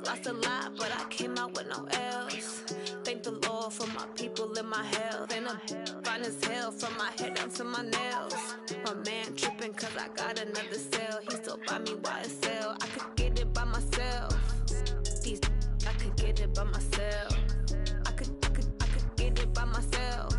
Lost a lot, but I came out with no L's. Thank the Lord for my people in my health. And I'm fine as hell from my head down to my nails. My man tripping cause I got another sale. He still buy me YSL. I could get it by myself. These I could get it by myself. I could get it by myself.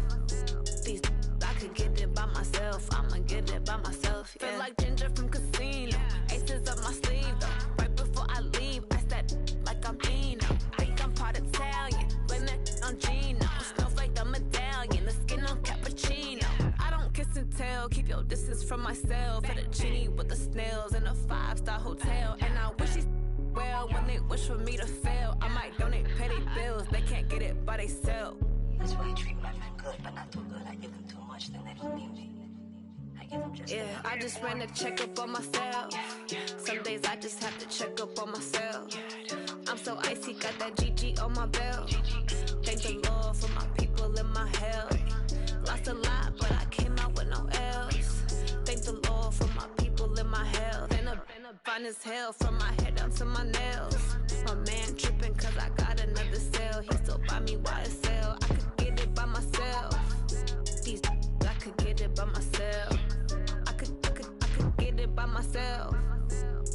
These I could get it by myself. I'ma get it by myself. Yeah. Feel like Ginger from Casino. Aces up my sleeve though. Right before I leave, I said like I'm Dino. Think I'm part Italian, blame it on Gino. Smells like the medallion, the skin on cappuccino. I don't kiss and tell, keep your distance from myself. At a genie with the snails in a 5-star hotel. And I wish she well when they wish for me to fail. I might donate petty bills, they can't get it by they sell. That's why I treat my men good, but not too good. I give them too much, then they don't need me. I give them just yeah, I just ran a checkup on myself. Some days I just have to check up on myself. I'm so icy, got that GG on my belt. Thank the Lord for my people in my health. Lost a lot, but I came out with no L's. Thank the Lord for my people in my health. And I'm fine as hell from my head down to my nails. My man tripping cause I got another sale. He still buy me YSL. I could get it by myself. These I could get it by myself. I could get it by myself.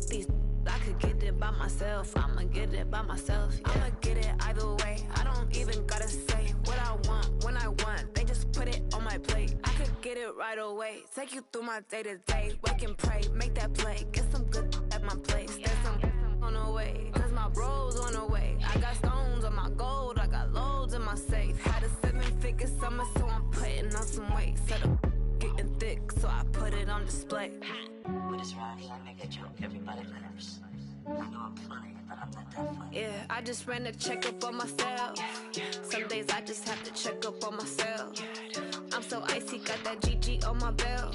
These I could get it by myself. I'ma get it by myself. Yeah. I'ma get it either way. I don't even gotta say what I want when I want. They just put it on my plate. I could get it right away. Take you through my day to day. Wake and pray, make that play. Get some good at my place. There's some on the way. Cause my bro's on the way. I got stones on my gold. I got loads in my safe. Had a 7-figure summer, so I'm putting on some weight. Set up getting thick, so I put it on display. With this rowdy, I make a joke, everybody laughs. I know I'm funny, but I'm not that funny. Yeah, I just ran a checkup on myself. Some days I just have to check up on myself. I'm so icy, got that GG on my belt.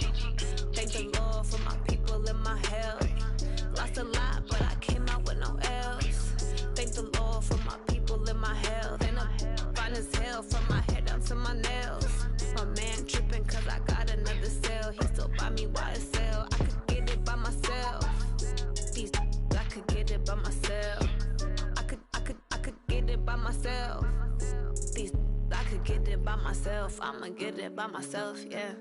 Thank the Lord for my people in my health. Lost a lot, but I came out with no L's. Thank the Lord for my people in my health. And I'm fine as hell from my head down to my nails. My man tripping cause I got another sale. He still buy me YSL. I could get it by myself. These I could get it by myself. I could get it by myself. These I could get it by myself. I'ma get it by myself, yeah.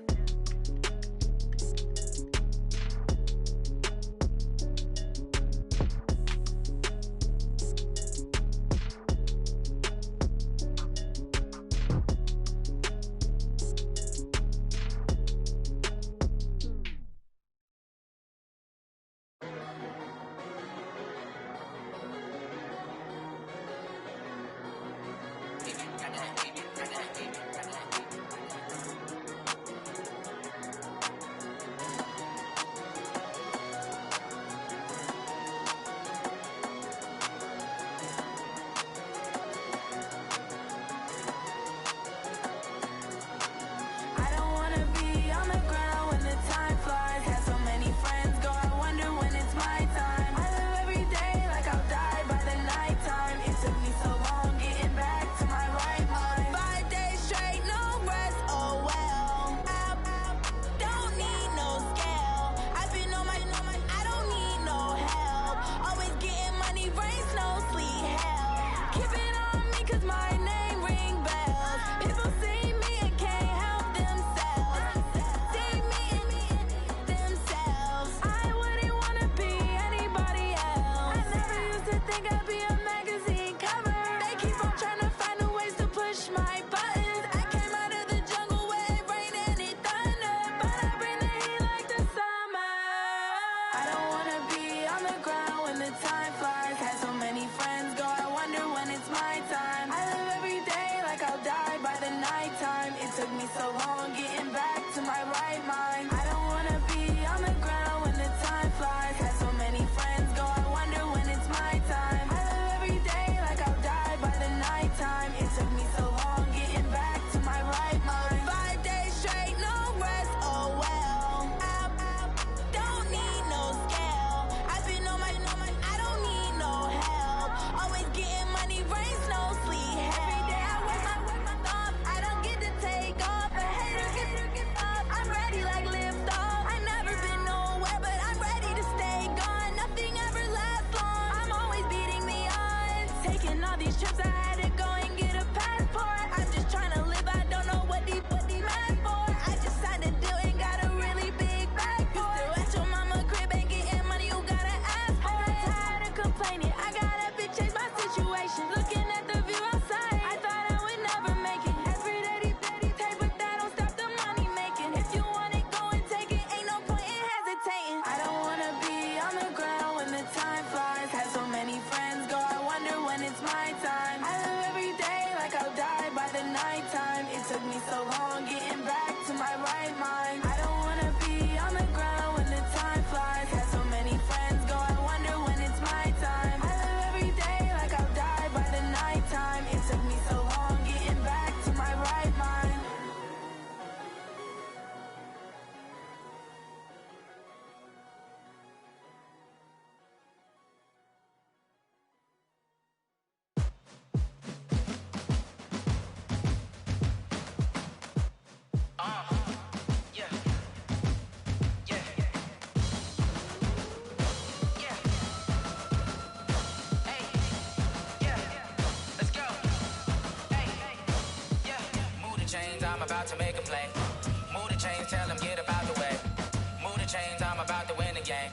Making all these trips, I had to go and get a passport. I'm just trying to live, I don't know what they mad for. I just signed a deal and got a really big bag for it. You still at your mama crib and getting money, you gotta ask for it. I'm tired of complaining, I gotta change my situation. Looking at the view outside, I thought I would never make it. Every day they pay, but that don't stop the money making. If you want it, go and take it, ain't no point in hesitating. I don't wanna be on the ground when the time flies. Had so many friends go, I wonder when it's my time. I live every day like I'll die by the nighttime. It took me so long getting back to my right mind. I don't wanna be on the ground when the time flies. Had so many friends go, I wonder when it's my time. I live every day like I'll die by the nighttime. It took me so long getting back to my right mind. I'm about to make a play. Move the chains, tell them get about the way. Move the chains, I'm about to win the game.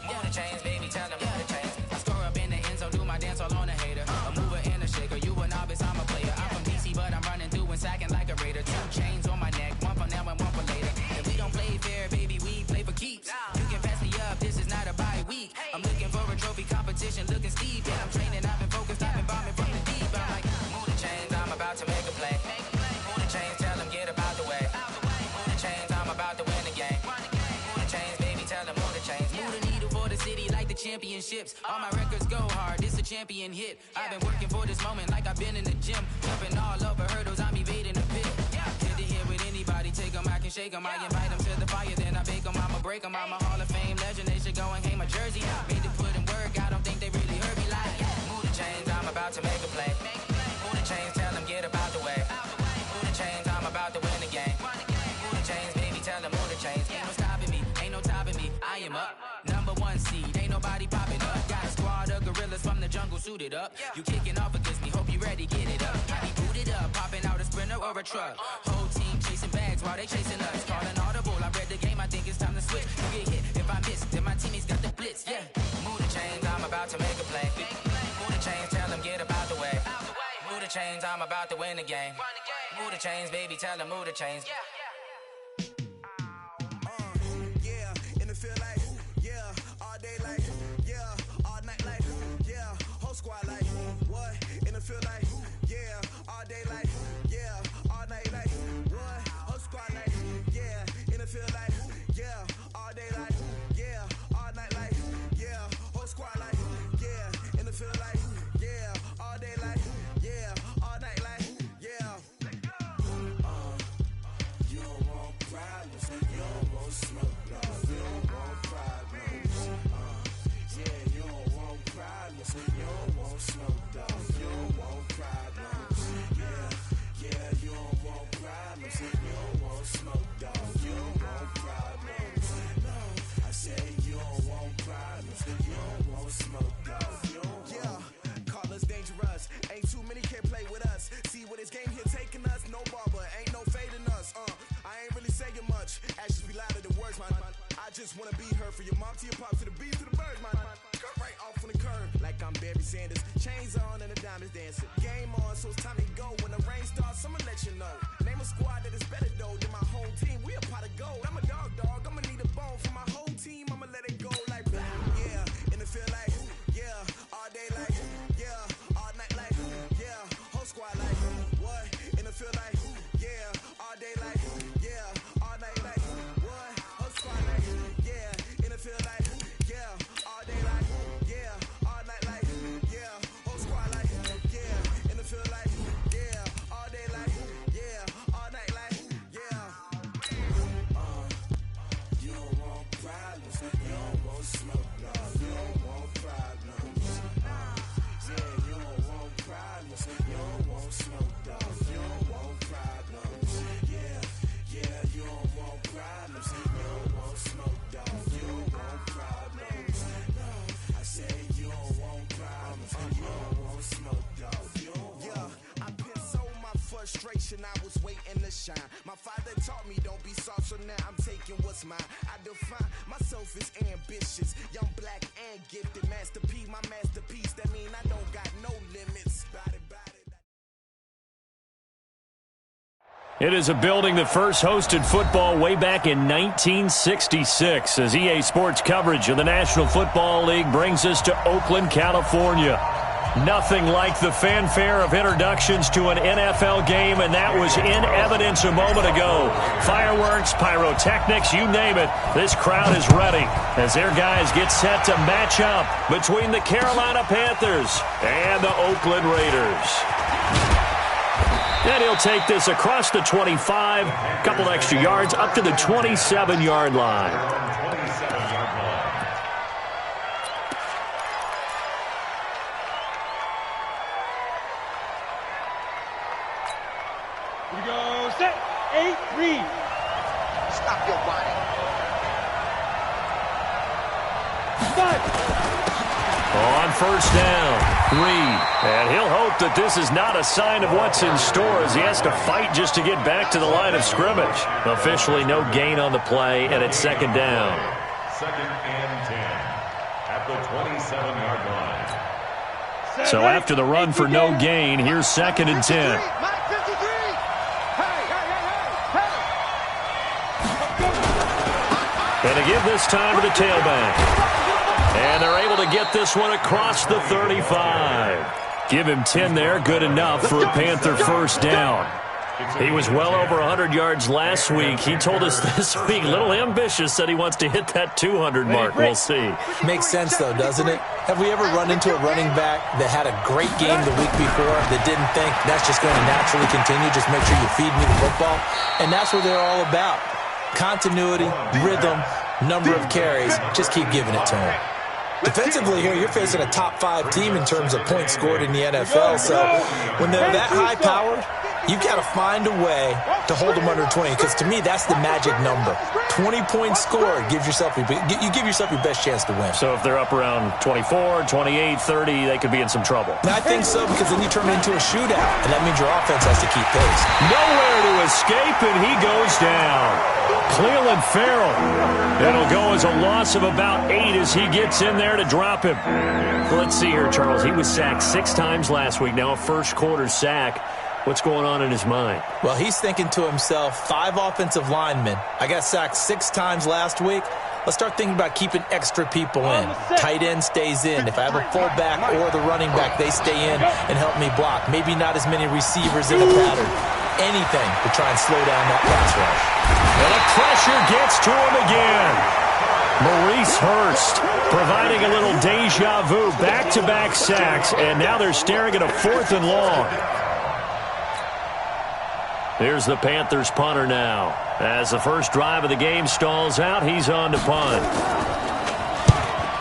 Move the chains, baby, tell them move the chains. I score up in the end zone, do my dance all on a hater. A mover and a shaker, you a novice, I'm a player. I'm from DC, but I'm running through and sacking like a raider. 2 chains on my neck, one for now and one for later. And we don't play fair, baby, we play for keeps. You can pass me up, this is not a bye week. I'm looking for a trophy competition, looking steep. And I'm training, I've been focused, I've been bombing from the deep. I'm like, move the chains, I'm about to make a play. Move the chains, tell them get about the way. Move the chains, I'm about to win the game. Move the chains, baby, tell them move the chains. Move the needle for the city like the championships. All my records go hard, this a champion hit. I've been working for this moment like I've been in the gym. Jumping all over hurdles, I'm evading the pit. Get to here with anybody, take them, I can shake them. I invite them to the fire, then I bake them, I'ma break them. I'm a Hall of Fame legend, they should go and hang my jersey. Made to put in work, I don't think they really heard me like. Move the chains, I'm about to make a play. Move the chains, tell them get about the way. Move the chains, I'm about to win the game. Move the chains, baby, tell them move the chains. Ain't no stopping me, ain't no topping me. I am up, #1 seed, ain't nobody popping up. Got a squad of gorillas from the jungle suited up. You kicking off against me, hope you ready, get it up. I be booted up, popping out a Sprinter or a truck. Whole team chasing bags while they chasing us. Calling audible, I read the game, I think it's time to switch. You get hit, if I miss, then my teammates got the blitz, yeah. Move the chains, I'm about to make a play. Move the chains, tell them get about the way. Move the chains, I'm about to win the game. Move the chains, baby, tell them move the chains. Yeah, in the field like, yeah, all day like, yeah, all night like, yeah, whole squad like, what? In the field like, yeah, all day like, yeah, all night like, what? Whole squad like, yeah, in the field like, yeah, all day like, yeah, all night like, yeah, whole squad like, yeah, in the field like, yeah, all day like, yeah, all night like, yeah. You don't want problems, you don't want smoke, dog. You don't want problems. Yeah, you don't want problems, you don't want smoke, dog. You don't want problems. Yeah, you don't want problems, you don't want smoke, dog. You don't want problems. No, I say you don't want problems, you don't want smoke, dog. You don't want. Call us dangerous. Ain't too many can play with us. See what this game here taking us. No barber, ain't no fading us. I ain't really saying much. Actions be louder than words, man. I just wanna be heard. For your mom to your pop to the beat to the birds, man. Cut right off on the curb, like I'm Barry Sanders. Chains on and the diamonds dancing. Game on, so it's time to go. When the rain starts, I'ma let you know. Name a squad that is better though than my home team. We a pot of gold. I'm a dog. I'ma need a bone for my whole team. I'ma let it go like blah. Yeah, in the field like, yeah, all day like, yeah, all night like, yeah, whole squad like, what? In the field like, yeah, all day like, yeah, all night like, what? Whole squad like, yeah, in the field like, yeah, all day like, yeah, all night like, yeah, whole squad like, yeah, in the field like, yeah, all day like, yeah, all night like, yeah. You don't want problems, you don't want smoke, dog. You don't want problems. Yeah, you don't want problems, you don't want smoke, dog. You don't want problems. Yeah, you don't want problems, you don't want smoke, dog. You don't want problems. No, I say you don't want problems, you don't want smoke. generation, I was waiting to shine. My father taught me don't be soft, so now I'm taking what's mine. I define myself as ambitious, young, black, and gifted. Master P, my masterpiece. That mean I don't got no limits. It is a building that first hosted football way back in 1966 as EA Sports coverage of the National Football League brings us to Oakland, California. Nothing like the fanfare of introductions to an NFL game, and that was in evidence a moment ago. Fireworks, pyrotechnics, you name it. This crowd is ready as their guys get set to match up between the Carolina Panthers and the Oakland Raiders. And he'll take this across the 25, a couple extra yards, up to the 27-yard line. Here we go, set, 8-3. Stop your body. On first down, Reed. And he'll hope that this is not a sign of what's in store as he has to fight just to get back to the line of scrimmage. Officially no gain on the play, and it's second down. Second and 10 at the 27-yard line. So after the run for no gain, here's second and 10. And to give this time to the tailback. And they're able to get this one across the 35. Give him 10 there, good enough for a Panther first down. He was well over 100 yards last week. He told us this week, a little ambitious, said he wants to hit that 200 mark. We'll see. Makes sense, though, doesn't it? Have we ever run into a running back that had a great game the week before that didn't think that's just going to naturally continue? Just make sure you feed me the football. And that's what they're all about. Continuity, rhythm, number of carries. Just keep giving it to him. Defensively here, you're facing a top-5 team in terms of points scored in the NFL. So when they're that high-powered, you've got to find a way to hold them under 20, because to me, that's the magic number. 20 points scored gives yourself you give yourself your best chance to win. So if they're up around 24, 28, 30, they could be in some trouble. I think so, because then you turn it into a shootout, and that means your offense has to keep pace. Nowhere to escape, and he goes down. Cleveland Farrell. It'll go as a loss of about 8 as he gets in there to drop him. Let's see here, Charles. He was sacked 6 times last week. Now a first-quarter sack. What's going on in his mind? Well, he's thinking to himself, 5 offensive linemen. I got sacked 6 times last week. Let's start thinking about keeping extra people in. Tight end stays in. If I have a fullback or the running back, they stay in and help me block. Maybe not as many receivers in a pattern. Anything to try and slow down that pass rush. And the pressure gets to him again. Maurice Hurst providing a little deja vu. Back-to-back sacks, and now they're staring at a 4th and long. Here's the Panthers punter now. As the first drive of the game stalls out, he's on to punt.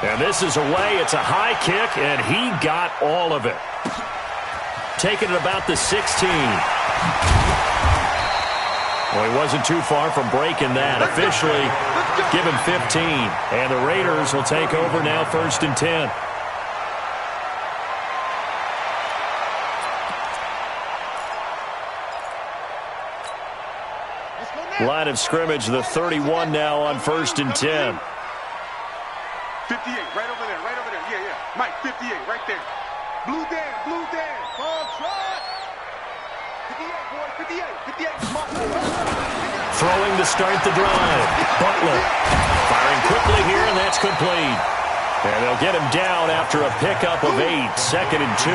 And this is away. It's a high kick, and he got all of it. Taking it about the 16. Well, he wasn't too far from breaking that. Officially, give him 15. And the Raiders will take over now, 1st and 10. Line of scrimmage, the 31 now on 1st and 10. 58, right over there, right over there. Yeah, yeah. Mike, 58, right there. Blue Dan, ball trot. 58, boy, 58, 58. Throwing to start the drive. Butler firing quickly here, and that's complete. And they'll get him down after a pickup of 8, 2nd and 2.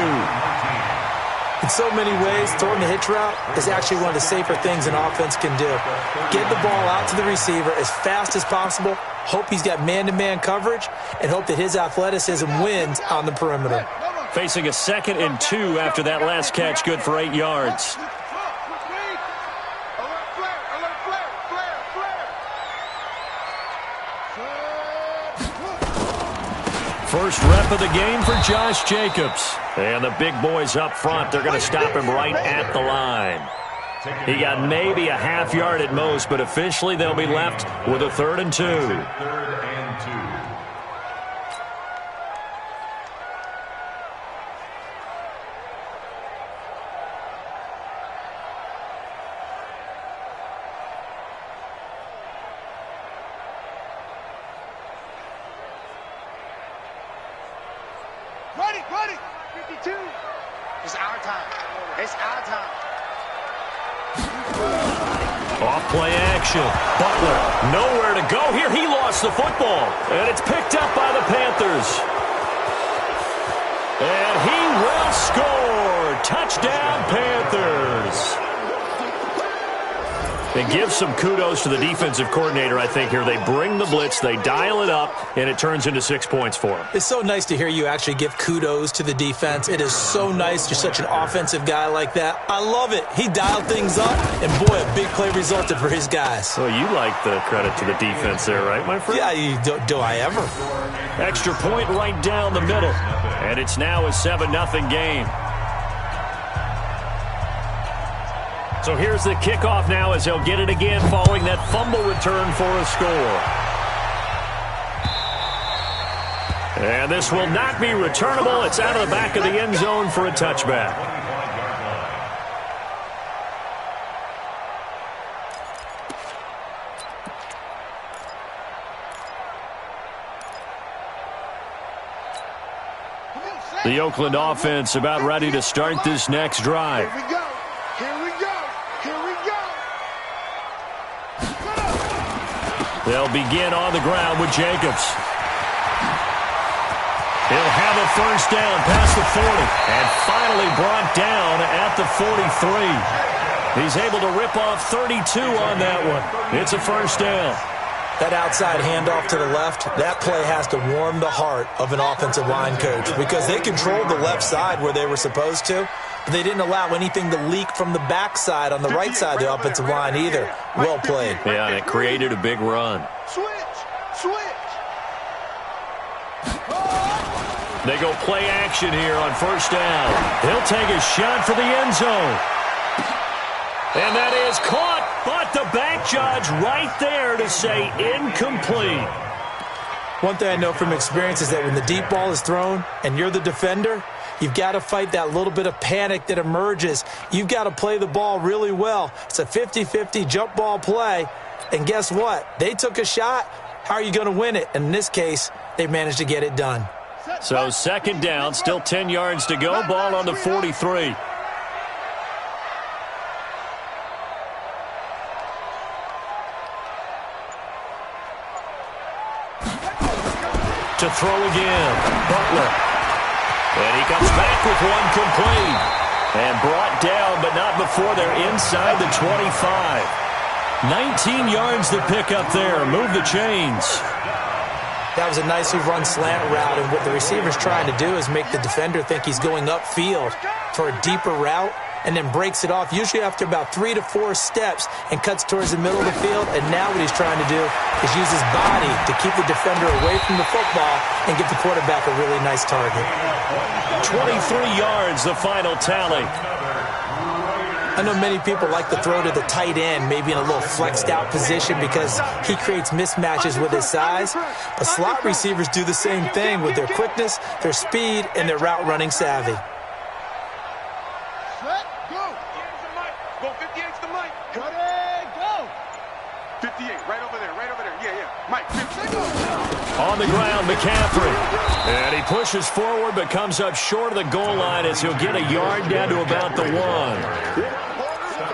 In so many ways, throwing the hitch route is actually one of the safer things an offense can do. Get the ball out to the receiver as fast as possible, hope he's got man-to-man coverage, and hope that his athleticism wins on the perimeter. Facing a 2nd and 2 after that last catch, good for 8 yards. First rep of the game for Josh Jacobs. And the big boys up front, they're going to stop him right at the line. He got maybe a half yard at most, but officially they'll be left with a 3rd and 2. 3rd and 2. Ready. 52. It's our time. It's our time. Off play action. Butler, nowhere to go here. He lost the football, and it's picked up by the Panthers. And he will score. Touchdown, Panthers. And give some kudos to the defensive coordinator, I think, here. They bring the blitz, they dial it up, and it turns into 6 points for them. It's so nice to hear you actually give kudos to the defense. It is so nice. You're such an offensive guy like that. I love it. He dialed things up, and boy, a big play resulted for his guys. Well, you like the credit to the defense there, right, my friend? Yeah, do I ever? Extra point right down the middle. And it's now a 7-0 game. So here's the kickoff now as he'll get it again following that fumble return for a score. And this will not be returnable. It's out of the back of the end zone for a touchback. The Oakland offense about ready to start this next drive. Here we go. They'll begin on the ground with Jacobs. He'll have a first down past the 40 and finally brought down at the 43. He's able to rip off 32 on that one. It's a first down. That outside handoff to the left, that play has to warm the heart of an offensive line coach because they controlled the left side where they were supposed to, but they didn't allow anything to leak from the backside on the right side of the offensive line either. Well played. Yeah, and it created a big run. Switch. They go play action here on first down. He'll take a shot for the end zone. And that is caught, but the back judge right there to say incomplete. One thing I know from experience is that when the deep ball is thrown and you're the defender, you've got to fight that little bit of panic that emerges. You've got to play the ball really well. It's a 50-50 jump ball play. And guess what? They took a shot. How are you going to win it? And in this case, they managed to get it done. So second down, still 10 yards to go. Ball on the 43. To throw again, Butler. And he comes back with one complete. And brought down, but not before they're inside the 25. 19 yards to pick up there. Move the chains. That was a nicely run slant route, and what the receiver's trying to do is make the defender think he's going upfield for a deeper route and then breaks it off, usually after about 3 to 4 steps, and cuts towards the middle of the field. And now what he's trying to do is use his body to keep the defender away from the football and give the quarterback a really nice target. 23 yards, the final tally. I know many people like to throw to the tight end, maybe in a little flexed out position because he creates mismatches with his size. But slot receivers do the same thing with their quickness, their speed, and their route running savvy. Go 58's the mic. Cut it, go. 58, right over there. Yeah. Mike, 50. On the ground, McCaffrey. And he pushes forward but comes up short of the goal line as he'll get a yard down to about the 1.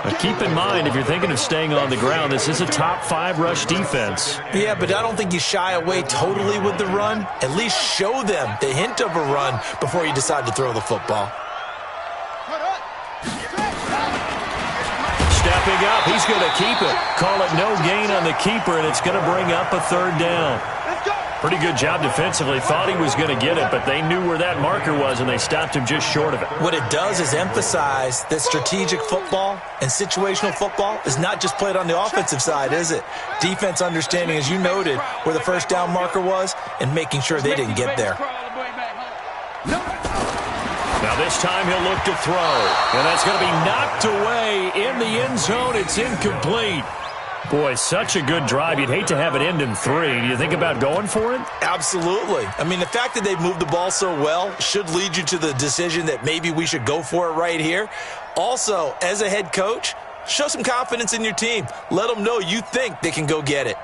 Now keep in mind, if you're thinking of staying on the ground, this is a top 5 rush defense. Yeah, but I don't think you shy away totally with the run. At least show them the hint of a run before you decide to throw the football. Stepping up, he's going to keep it. Call it no gain on the keeper, and it's going to bring up a third down. Pretty good job defensively. Thought he was going to get it, but they knew where that marker was, and they stopped him just short of it. What it does is emphasize that strategic football and situational football is not just played on the offensive side, is it? Defense understanding, as you noted, where the first down marker was and making sure they didn't get there. Now this time he'll look to throw, and that's going to be knocked away in the end zone. It's incomplete. Boy, such a good drive. You'd hate to have it end in 3. Do you think about going for it? Absolutely. I mean, the fact that they've moved the ball so well should lead you to the decision that maybe we should go for it right here. Also, as a head coach, show some confidence in your team. Let them know you think they can go get it.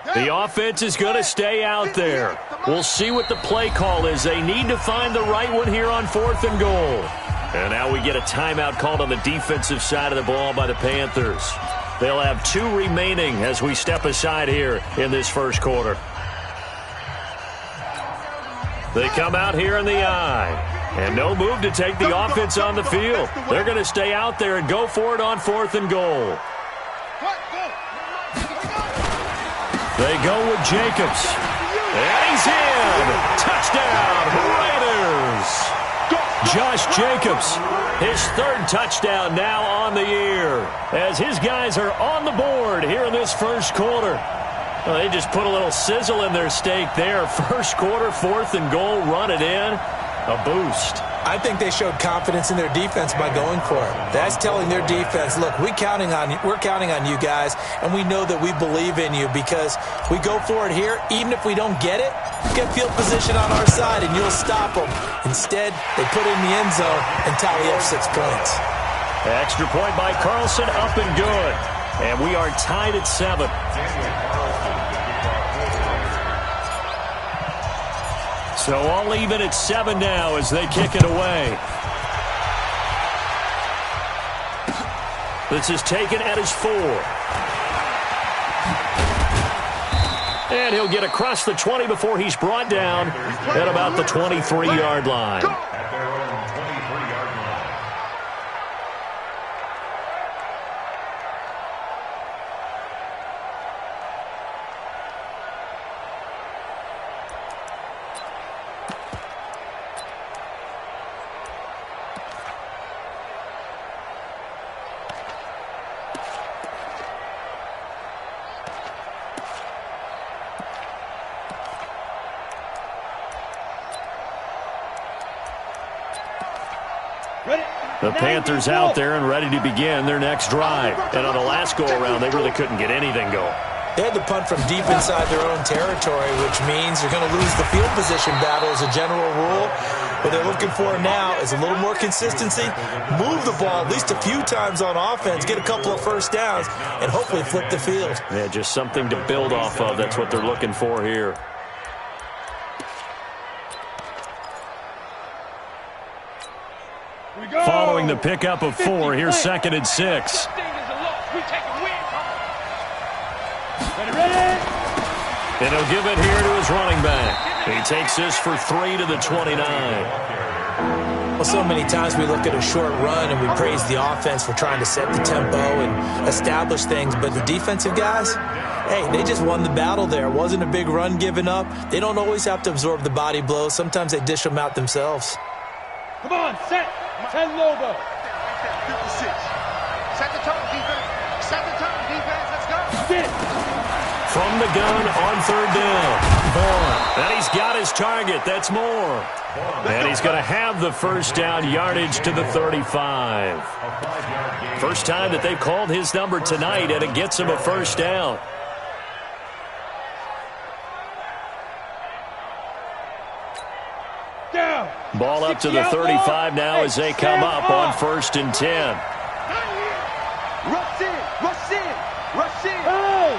The offense is going to stay out there. We'll see what the play call is. They need to find the right one here on 4th and goal. And now we get a timeout called on the defensive side of the ball by the Panthers. They'll have 2 remaining as we step aside here in this first quarter. They come out here in the I. And no move to take the offense on the field. They're going to stay out there and go for it on 4th and goal. They go with Jacobs. And he's in. Touchdown, Raiders. Josh Jacobs, his 3rd touchdown now on the year, as his guys are on the board here in this first quarter. Well, they just put a little sizzle in their steak there. First quarter, 4th and goal, run it in. A boost. I think they showed confidence in their defense by going for it. That's telling their defense, look, we're counting on you guys, and we know that we believe in you because we go for it here. Even if we don't get it, get field position on our side, and you'll stop them. Instead, they put it in the end zone and tally up 6 points. Extra point by Carlson, up and good. And we are tied at 7. So all even at 7 now as they kick it away. This is taken at his 4. And he'll get across the 20 before he's brought down at about the 23-yard line. The Panthers out there and ready to begin their next drive. And on the last go-around, they really couldn't get anything going. They had to punt from deep inside their own territory, which means you're going to lose the field position battle as a general rule. What they're looking for now is a little more consistency, move the ball at least a few times on offense, get a couple of first downs, and hopefully flip the field. Yeah, just something to build off of. That's what they're looking for here. Following the pickup of 4, here's 2nd and 6. And he'll give it here to his running back. He takes this for 3 to the 29. Well, so many times we look at a short run and we praise the offense for trying to set the tempo and establish things, but the defensive guys, hey, they just won the battle there. It wasn't a big run given up. They don't always have to absorb the body blows. Sometimes they dish them out themselves. Come on, set. 10 Lobo. 56. Set the tone, defense. Set the tone, defense. Let's go. Sit. From the gun on 3rd down. Vaughn. And he's got his target. That's more. And he's going to have the first down yardage to the 35. First time that they've called his number tonight, and it gets him a first down. Down. Ball up to the 35 now as they come up on 1st and 10. Rush in. Rush in. Rush in. Hey.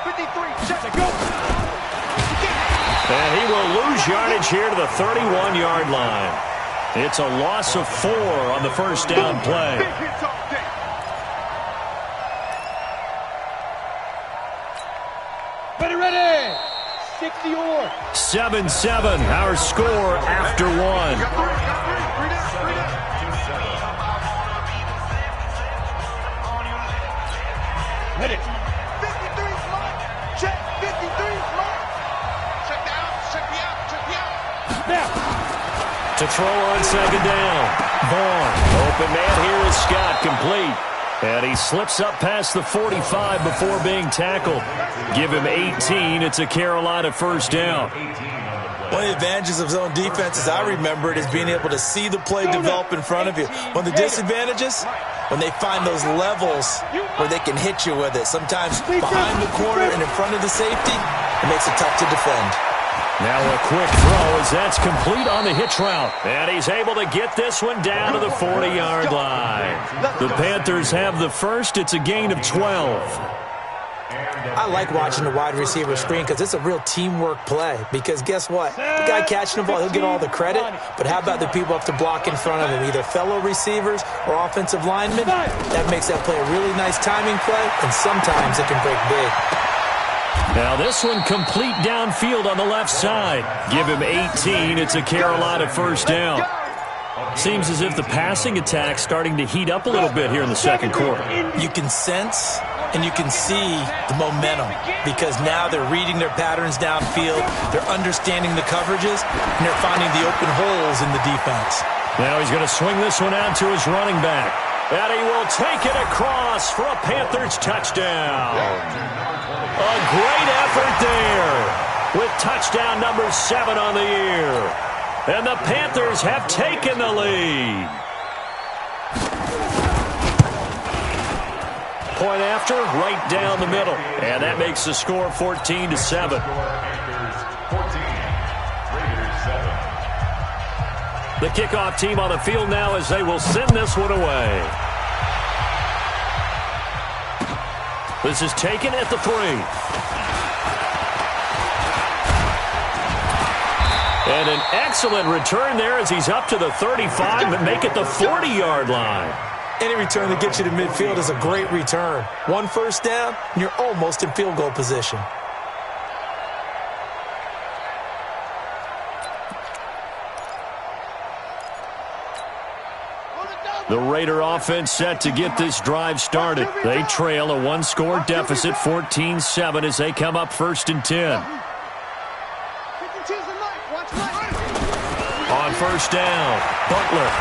53. Check it. Go. And he will lose yardage here to the 31-yard line. It's a loss of 4 on the first down play. Ready. 60 or 7-7, our score after 1. Hit it. 53 smart. Check 53 smart. Check the out. Check the out. Check the out. Snap. To throw on 2nd down. Vaughn. Open man here is Scott, complete. And he slips up past the 45 before being tackled. Give him 18. It's a Carolina first down. One of the advantages of zone defense, as I remember it, is being able to see the play develop in front of you. One of the disadvantages, when they find those levels where they can hit you with it. Sometimes behind the corner and in front of the safety, it makes it tough to defend. Now a quick throw as that's complete on the hitch route. And he's able to get this one down to the 40-yard line. The Panthers have the first. It's a gain of 12. I like watching the wide receiver screen because it's a real teamwork play. Because guess what? The guy catching the ball, he'll get all the credit. But how about the people up to block in front of him, either fellow receivers or offensive linemen? That makes that play a really nice timing play, and sometimes it can break big. Now this one complete downfield on the left side. Give him 18. It's a Carolina first down. Seems as if the passing attack's starting to heat up a little bit here in the second quarter. You can sense and you can see the momentum because now they're reading their patterns downfield, they're understanding the coverages, and they're finding the open holes in the defense. Now he's going to swing this one out to his running back. And he will take it across for a Panthers touchdown. A great effort there with touchdown number 7 on the year. And the Panthers have taken the lead. Point after, right down the middle. And that makes the score 14-7. The kickoff team on the field now as they will send this one away. This is taken at the 3. And an excellent return there as he's up to the 35, but make it the 40-yard line. Any return that gets you to midfield is a great return. 1 first down, and you're almost in field goal position. The Raider offense set to get this drive started. They trail a 1-score deficit, 14-7, as they come up 1st and 10. On first down, Butler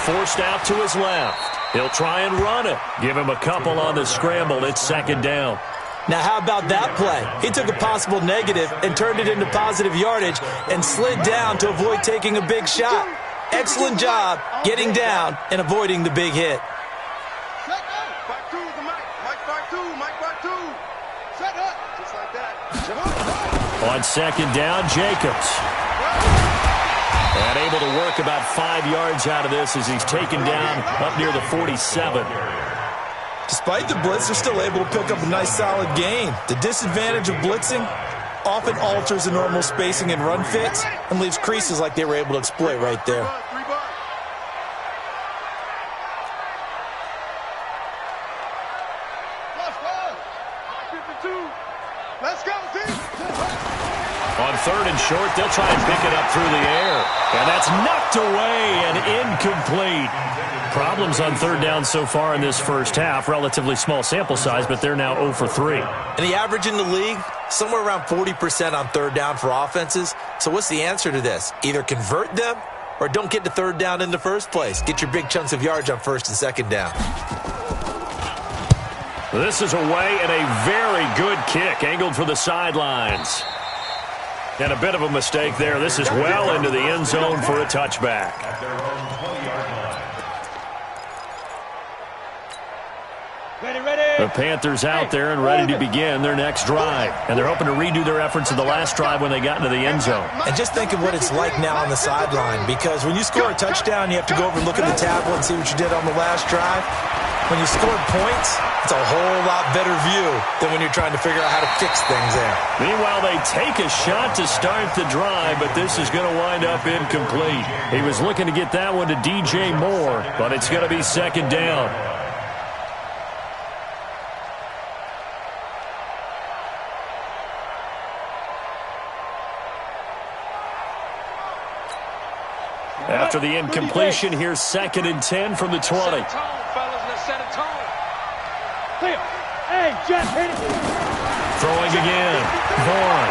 forced out to his left. He'll try and run it. Give him a couple on the scramble. It's 2nd down. Now, how about that play? He took a possible negative and turned it into positive yardage and slid down to avoid taking a big shot. Excellent job getting down and avoiding the big hit. On 2nd down, Jacobs. And able to work about 5 yards out of this as he's taken down up near the 47. Despite the blitz, they're still able to pick up a nice solid gain. The disadvantage of blitzing often alters the normal spacing and run fits and leaves creases like they were able to exploit right there. On 3rd and short, they'll try and pick it up through the air. And that's knocked away and incomplete. Problems on 3rd down so far in this first half. Relatively small sample size, but they're now 0 for 3. And the average in the league, somewhere around 40% on 3rd down for offenses. So what's the answer to this? Either convert them or don't get to 3rd down in the first place. Get your big chunks of yards on 1st and 2nd down. This is away and a very good kick, angled for the sidelines. And a bit of a mistake there. This is well into the end zone for a touchback. The Panthers out there and ready to begin their next drive. And they're hoping to redo their efforts of the last drive when they got into the end zone. And just think of what it's like now on the sideline, because when you score a touchdown, you have to go over and look at the tablet and see what you did on the last drive. When you scored points, it's a whole lot better view than when you're trying to figure out how to fix things there. Meanwhile, they take a shot to start the drive, but this is going to wind up incomplete. He was looking to get that one to DJ Moore, but it's going to be 2nd down. After the incompletion, here's 2nd and 10 from the 20. Hey, Jeff, hit it. Throwing again. Vaughn.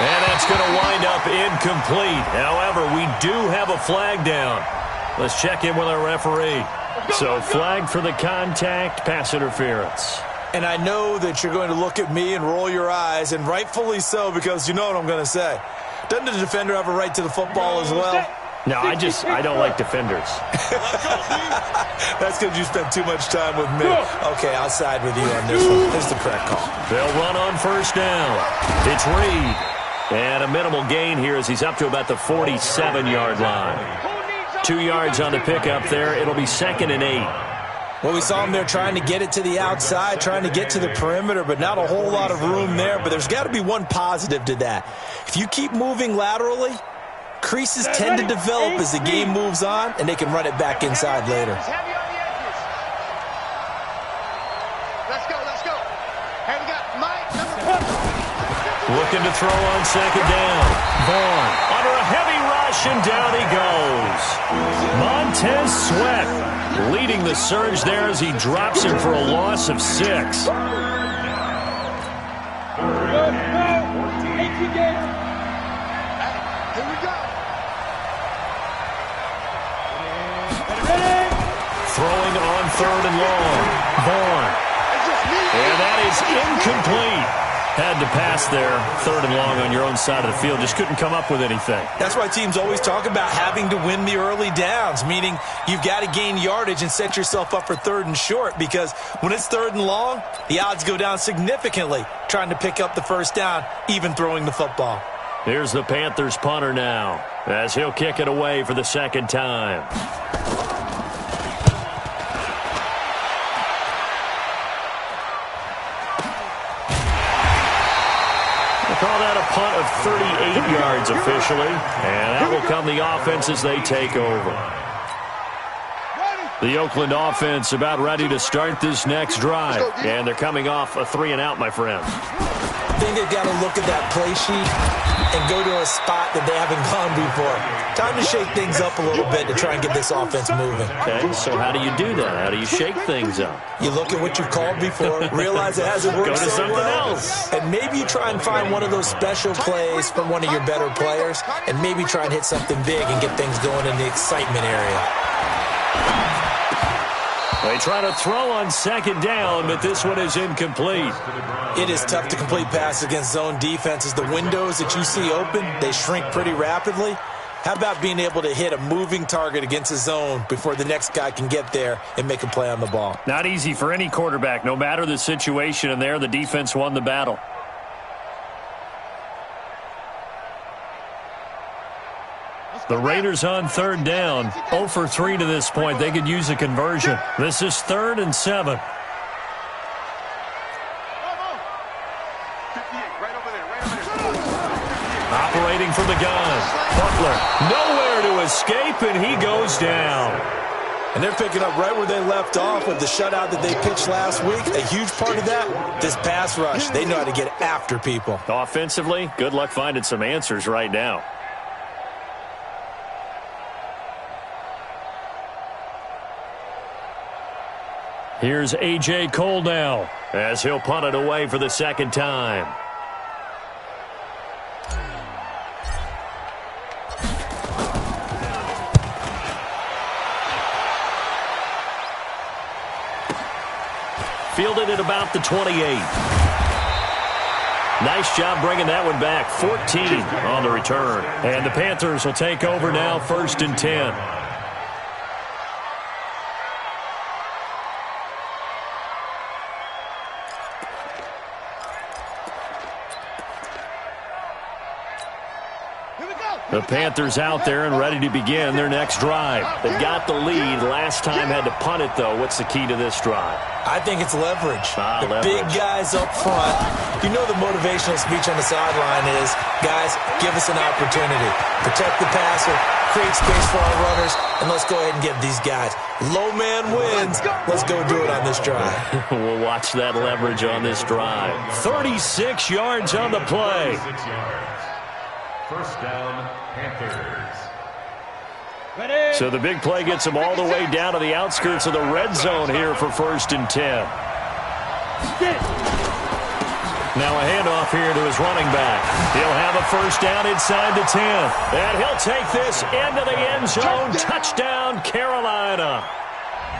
And that's going to wind up incomplete. However, we do have a flag down. Let's check in with our referee. So, flag for the contact, pass interference. And I know that you're going to look at me and roll your eyes, and rightfully so, because you know what I'm going to say. Doesn't the defender have a right to the football as well? No, I don't like defenders. That's because you spent too much time with me. Okay, I'll side with you on this one. This is the correct call. They'll run on 1st down. It's Reed. And a minimal gain here as he's up to about the 47-yard line. 2 yards on the pickup there. It'll be 2nd and 8. Well, we saw him there trying to get it to the outside, trying to get to the perimeter, but not a whole lot of room there. But there's got to be one positive to that. If you keep moving laterally, creases tend to develop as the game moves on, and they can run it back inside later. Let's go. Hey, we got Mike. Looking to throw on 2nd down. Vaughn under a heavy rush, and down he goes. Montez Sweat leading the surge there as he drops him for a loss of 6. Here we go. Throwing on 3rd and long. Vaughn. And that is incomplete. Had to pass there, 3rd and long on your own side of the field. Just couldn't come up with anything. That's why teams always talk about having to win the early downs, meaning you've got to gain yardage and set yourself up for 3rd and short, because when it's 3rd and long, the odds go down significantly trying to pick up the first down, even throwing the football. Here's the Panthers punter now, as he'll kick it away for the 2nd time. Call that a punt of 38 yards officially, and that will come the offense as they take over. The Oakland offense about ready to start this next drive, and they're coming off a 3-and-out, my friend. I think they've got to look at that play sheet and go to a spot that they haven't gone before. Time to shake things up a little bit to try and get this offense moving. Okay, so how do you do that? How do you shake things up? You look at what you've called before, realize it hasn't worked Go to something else. And maybe you try and find one of those special plays from one of your better players, and maybe try and hit something big and get things going in the excitement area. They try to throw on 2nd down, but this one is incomplete. It is tough to complete passes against zone defenses. The windows that you see open, they shrink pretty rapidly. How about being able to hit a moving target against a zone before the next guy can get there and make a play on the ball? Not easy for any quarterback, no matter the situation, and there the defense won the battle. The Raiders on 3rd down, 0 for 3 to this point. They could use a conversion. This is 3rd and 7. Operating from the gun. Butler, nowhere to escape, and he goes down. And they're picking up right where they left off with the shutout that they pitched last week. A huge part of that, this pass rush. They know how to get after people. Offensively, good luck finding some answers right now. Here's A.J. Cole now, as he'll punt it away for the 2nd time. Fielded at about the 28. Nice job bringing that one back. 14 on the return. And the Panthers will take over now, 1st and 10. The Panthers out there and ready to begin their next drive. They've got the lead. Last time had to punt it, though. What's the key to this drive? I think it's leverage. The leverage. Big guys up front. You know the motivational speech on the sideline is, guys, give us an opportunity. Protect the passer, create space for our runners, and let's go ahead and get these guys. Low man wins. Let's go do it on this drive. We'll watch that leverage on this drive. 36 yards on the play. 36 yards. First down, Panthers. So the big play gets them all the way down to the outskirts of the red zone here for 1st and 10. Now a handoff here to his running back. He'll have a first down inside the 10. And he'll take this into the end zone. Touchdown, Carolina.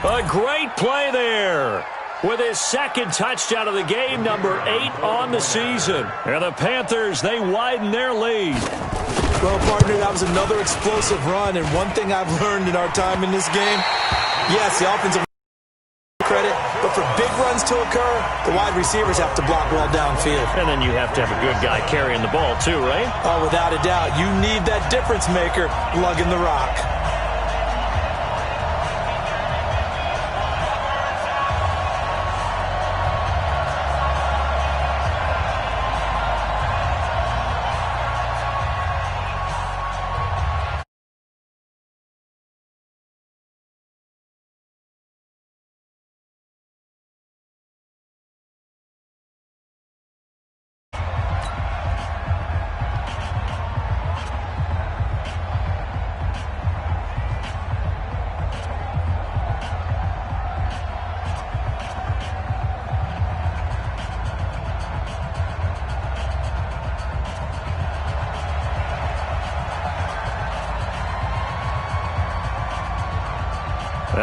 A great play there. With his 2nd touchdown of the game, number 8 on the season. And the Panthers, they widen their lead. Well, partner, that was another explosive run, and one thing I've learned in our time in this game, yes, the offensive credit, but for big runs to occur, the wide receivers have to block well downfield. And then you have to have a good guy carrying the ball too, right? Oh, without a doubt. You need that difference maker lugging the rock.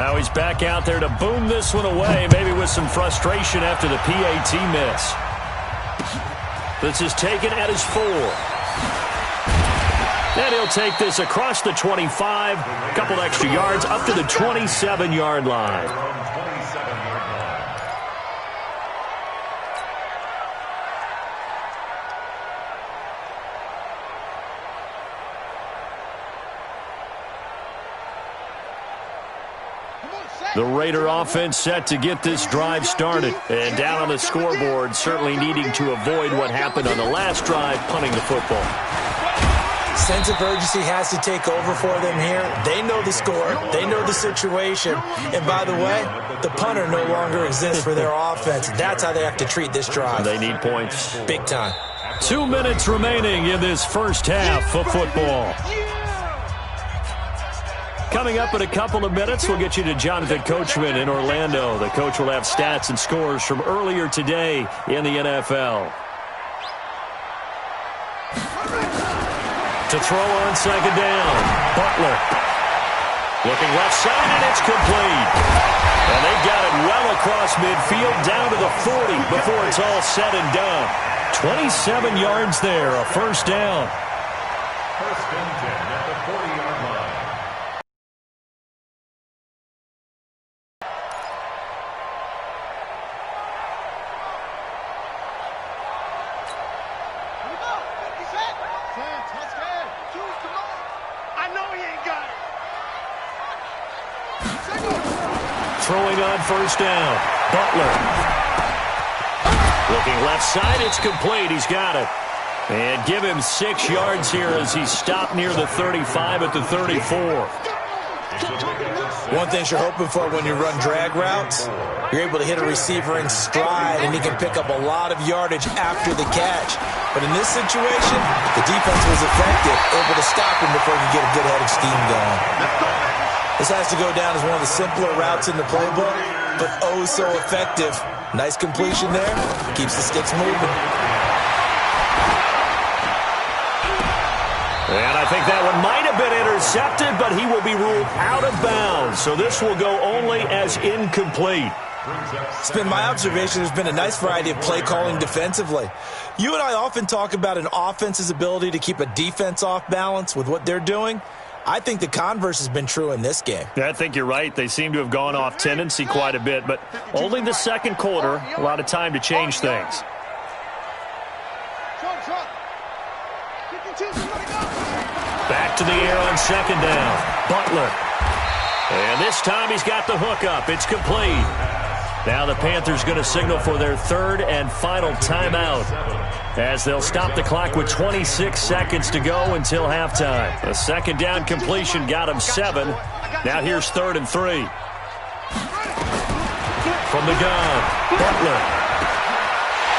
Now he's back out there to boom this one away, maybe with some frustration after the PAT miss. This is taken at his 4. And he'll take this across the 25, a couple extra yards, up to the 27-yard line. The Raider offense set to get this drive started. And down on the scoreboard, certainly needing to avoid what happened on the last drive, punting the football. Sense of urgency has to take over for them here. They know the score. They know the situation. And by the way, the punter no longer exists for their offense. That's how they have to treat this drive. They need points. Big time. 2 minutes remaining in this first half of football. Coming up in a couple of minutes, we'll get you to Jonathan Coachman in Orlando. The coach will have stats and scores from earlier today in the NFL. To throw on second down, Butler. Looking left side, and it's complete. And they got it well across midfield, down to the 40 before it's all said and done. 27 yards there, a first down. First and 10 at the 40-yard line. Throwing on first down, Butler. Looking left side, it's complete. He's got it. And give him 6 yards here as he stopped near the 35 at the 34. One thing you're hoping for when you run drag routes, you're able to hit a receiver in stride, and he can pick up a lot of yardage after the catch. But in this situation, the defense was effective, able to stop him before he could get a good head of steam going. This has to go down as one of the simpler routes in the playbook, but oh so effective. Nice completion there. Keeps the sticks moving. And I think that one might have been intercepted, but he will be ruled out of bounds. So this will go only as incomplete. It's been my observation there's been a nice variety of play calling defensively. You and I often talk about an offense's ability to keep a defense off balance with what they're doing. I think the converse has been true in this game. Yeah, I think you're right. They seem to have gone off tendency quite a bit, but only the second quarter, a lot of time to change things. Back to the air on second down. Butler. And this time he's got the hook up. It's complete. Now the Panthers going to signal for their third and final timeout, as they'll stop the clock with 26 seconds to go until halftime. A second down completion got him 7. Now here's 3rd and 3. From the gun, Butler.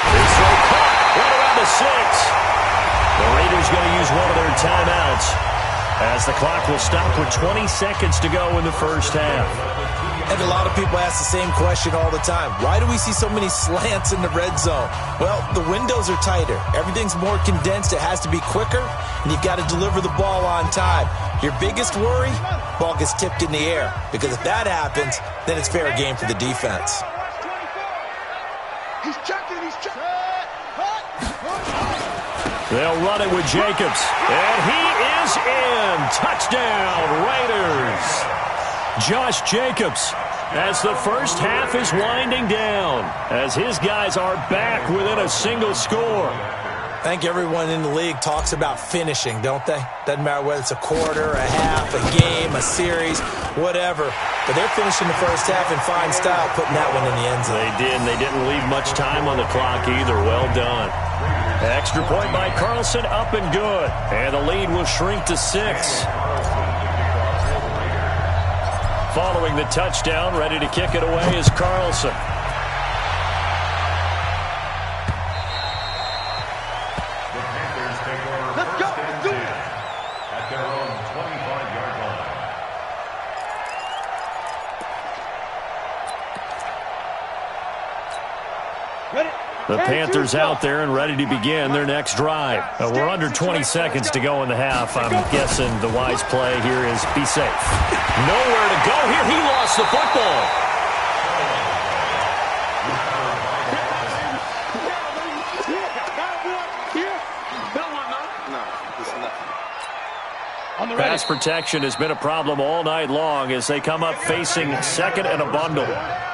Big throw caught right around the 6. The Raiders going to use one of their timeouts, as the clock will stop with 20 seconds to go in the first half. And a lot of people ask the same question all the time. Why do we see so many slants in the red zone? Well, the windows are tighter. Everything's more condensed. It has to be quicker, and you've got to deliver the ball on time. Your biggest worry, ball gets tipped in the air, because if that happens, then it's fair game for the defense. He's checking, he's checking. They'll run it with Jacobs, and he is in. Touchdown, Raiders. Josh Jacobs, as the first half is winding down, as his guys are back within a single score. I think everyone in the league talks about finishing, don't they? Doesn't matter whether it's a quarter, a half, a game, a series, whatever. But they're finishing the first half in fine style, putting that one in the end zone. They did, and they didn't leave much time on the clock either. Well done. Extra point by Carlson, up and good. And the lead will shrink to 6. Following the touchdown, ready to kick it away is Carlson. The Panthers take over first and 10 at their own 25-yard line. Ready? The Panthers out there and ready to begin their next drive. We're under 20 seconds to go in the half. I'm guessing the wise play here is be safe. Nowhere to go here. He lost the football. Pass protection has been a problem all night long as they come up facing second and a bundle.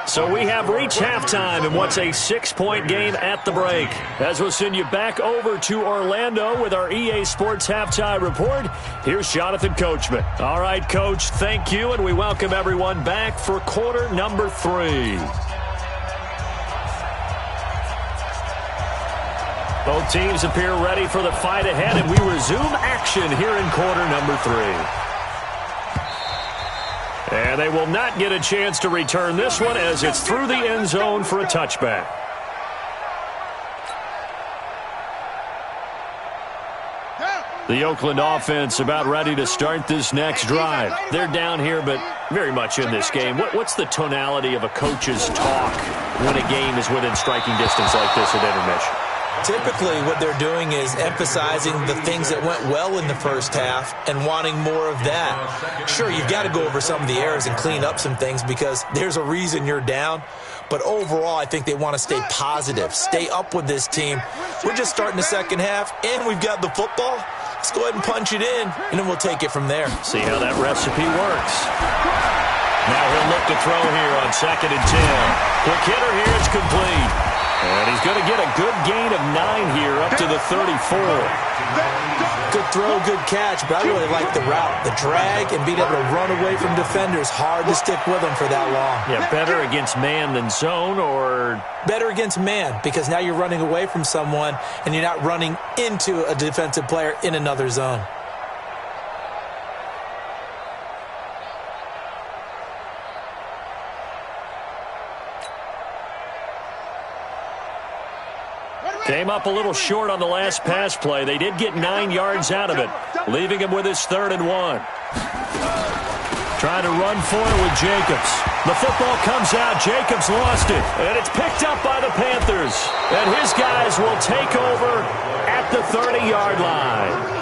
So we have reached halftime in what's a 6-point game at the break. As we'll send you back over to Orlando with our EA Sports Halftime Report, here's Jonathan Coachman. All right, Coach, thank you, and we welcome everyone back for quarter number 3. Both teams appear ready for the fight ahead, and we resume action here in quarter number 3. And they will not get a chance to return this one as it's through the end zone for a touchback. The Oakland offense about ready to start this next drive. They're down here, but very much in this game. What's the tonality of a coach's talk when a game is within striking distance like this at intermission? Typically, what they're doing is emphasizing the things that went well in the first half and wanting more of that. Sure, you've got to go over some of the errors and clean up some things because there's a reason you're down. But overall, I think they want to stay positive, stay up with this team. We're just starting the second half, and we've got the football. Let's go ahead and punch it in, and then we'll take it from there. See how that recipe works. Now he'll look to throw here on 2nd and 10. Quick hitter here, it's complete. And he's going to get a good gain of 9 here up to the 34. Good throw, good catch, but I really like the route. The drag and being able to run away from defenders, hard to stick with them for that long. Yeah, better against man than zone, or? Better against man, because now you're running away from someone and you're not running into a defensive player in another zone. Came up a little short on the last pass play. They did get 9 yards out of it, leaving him with his 3rd and 1. Trying to run for it with Jacobs. The football comes out. Jacobs lost it, and it's picked up by the Panthers. And his guys will take over at the 30-yard line.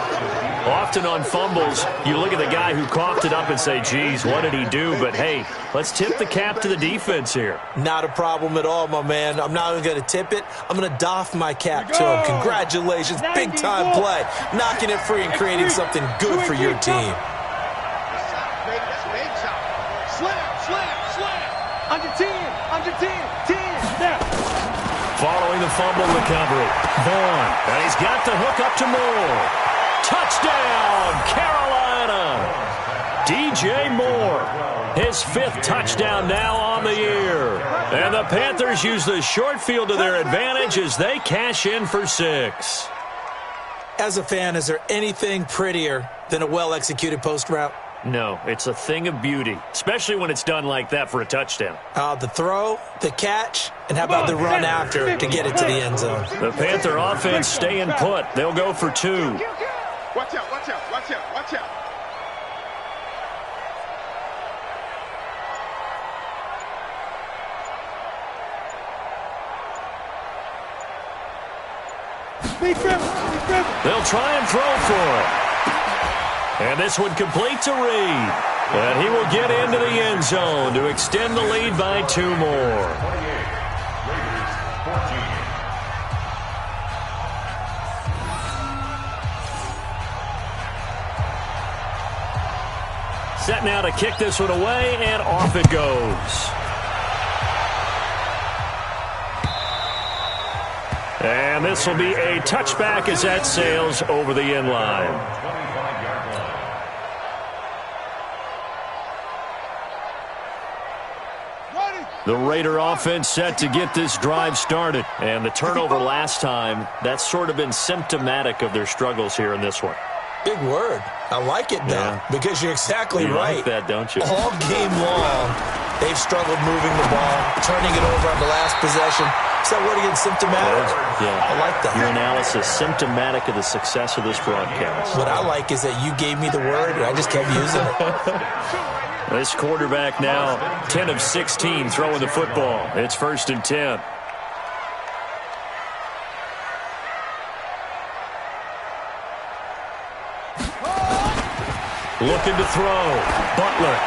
Often on fumbles, you look at the guy who coughed it up and say, geez, what did he do? But, hey, let's tip the cap to the defense here. Not a problem at all, my man. I'm not even going to tip it. I'm going to doff my cap to him. Congratulations. Big-time play. Knocking it free and creating something good for your team. Under 10, 10, now. Following the fumble recovery, Vaughn. And he's got the hook up to Moore. Touchdown, Carolina! DJ Moore, his 5th touchdown now on the year. And the Panthers use the short field to their advantage as they cash in for 6. As a fan, is there anything prettier than a well-executed post route? No, it's a thing of beauty, especially when it's done like that for a touchdown. The throw, the catch, and how about the run after to get it to the end zone? The Panther offense staying put. They'll go for 2. Watch out, watch out, watch out, watch out. They'll try and throw for it. And this one complete to Reed. And he will get into the end zone to extend the lead by 2 more. Set now to kick this one away, and off it goes. And this will be a touchback as that sails over the end line. The Raider offense set to get this drive started. And the turnover last time, that's sort of been symptomatic of their struggles here in this one. Big word. I like it, though, because you're exactly right. You like that, don't you? All game long, they've struggled moving the ball, turning it over on the last possession. Is that word again, symptomatic? Yeah. I like that. Your analysis, symptomatic of the success of this broadcast. What I like is that you gave me the word, and I just kept using it. This quarterback now, 10 of 16, throwing the football. It's 1st and 10. looking to throw. Butler.